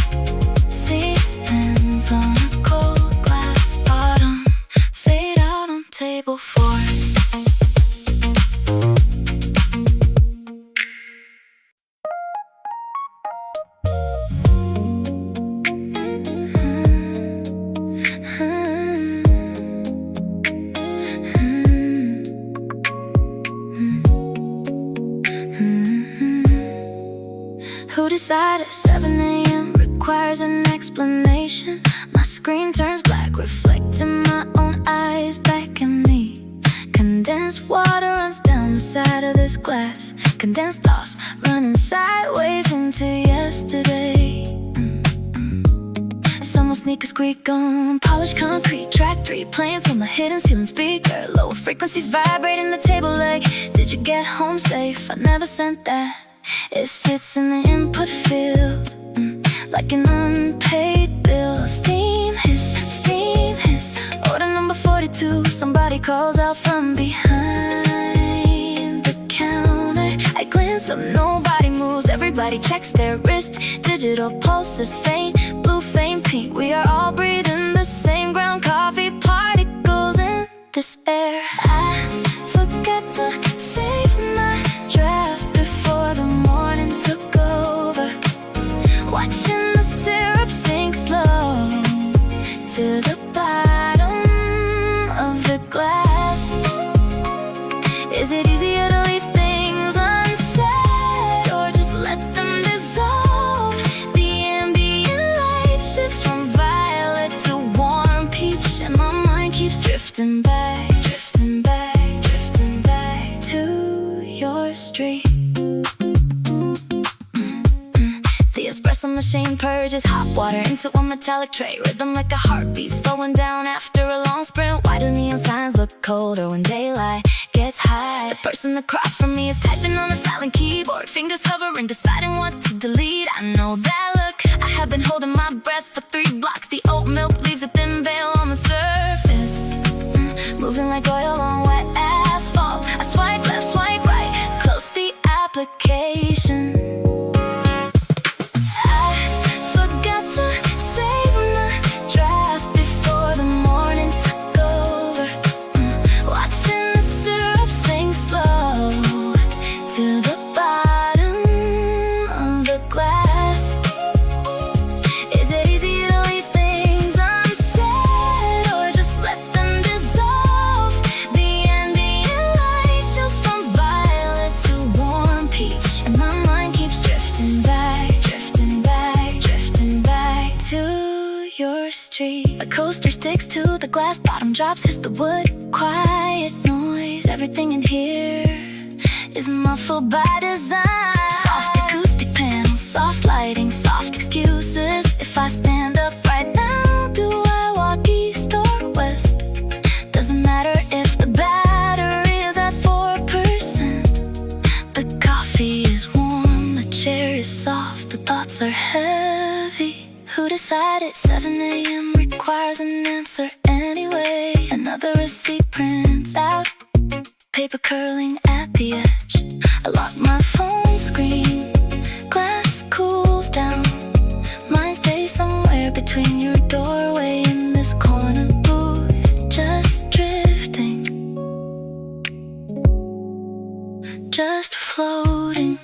See hands on a cold glass bottom, fade out on table 4. Who decided 7 a.m. requires an explanation? My screen turns black, reflecting my own eyes back at me. Condensed water runs down the side of this glass. Condensed thoughts running sideways into yesterday. Someone sneak a squeak on polished concrete. Track 3 playing from a hidden ceiling speaker. Lower frequencies vibrating the table like, did you get home safe? I never sent that. It sits in the input field, like an unpaid bill. Steam hiss, order number 42. Somebody calls out from behind the counter. I glance up, nobody moves. Everybody checks their wrist. Digital pulses faint, blue flame pink. We are all breathing the same ground coffee particles in this air. I forgot to save my draft before the morning took over. Watching the syrup sink slow to the bottom of the glass. Is it easier to leave things unsaid, or just let them dissolve? The ambient light shifts from violet to warm peach, and my mind keeps drifting back, drifting back, drifting back to your street. The espresso hustle machine purges hot water into a metallic tray. Rhythm like a heartbeat, slowing down after a long sprint. Why do neon signs look colder when daylight gets high? The person across from me is typing on a silent keyboard, fingers hovering, deciding what to delete. I know that look. I have been holding my breath for 3 blocks. The oat milk leaves a thin veil on the surface, moving like oil on wet asphalt. I swipe left, swipe right, close the application. I forgot to save my draft before the morning took over. Watching the syrup sink slow to the bottom of the glass. Is it easy to leave things unsaid, or just let them dissolve? The ambient light shows from violet to warm peach, and my mind keeps drifting back, drifting back, drifting back to your street. A coaster sticks to the glass, bottom drops, hits the wood. Quiet noise, everything in here is muffled by design. Soft acoustic panels, soft lighting, soft excuses. If I stand up right now, do I walk east or west? Doesn't matter if the battery is at 4%. The coffee is warm, the chair is soft, the thoughts are heavy. Who decided 7 a.m. requires an answer anyway? Another receipt prints out, paper curling at the edge. I lock my phone screen, glass cools down. Mine stays somewhere between your doorway and this corner booth. Just drifting, just floating.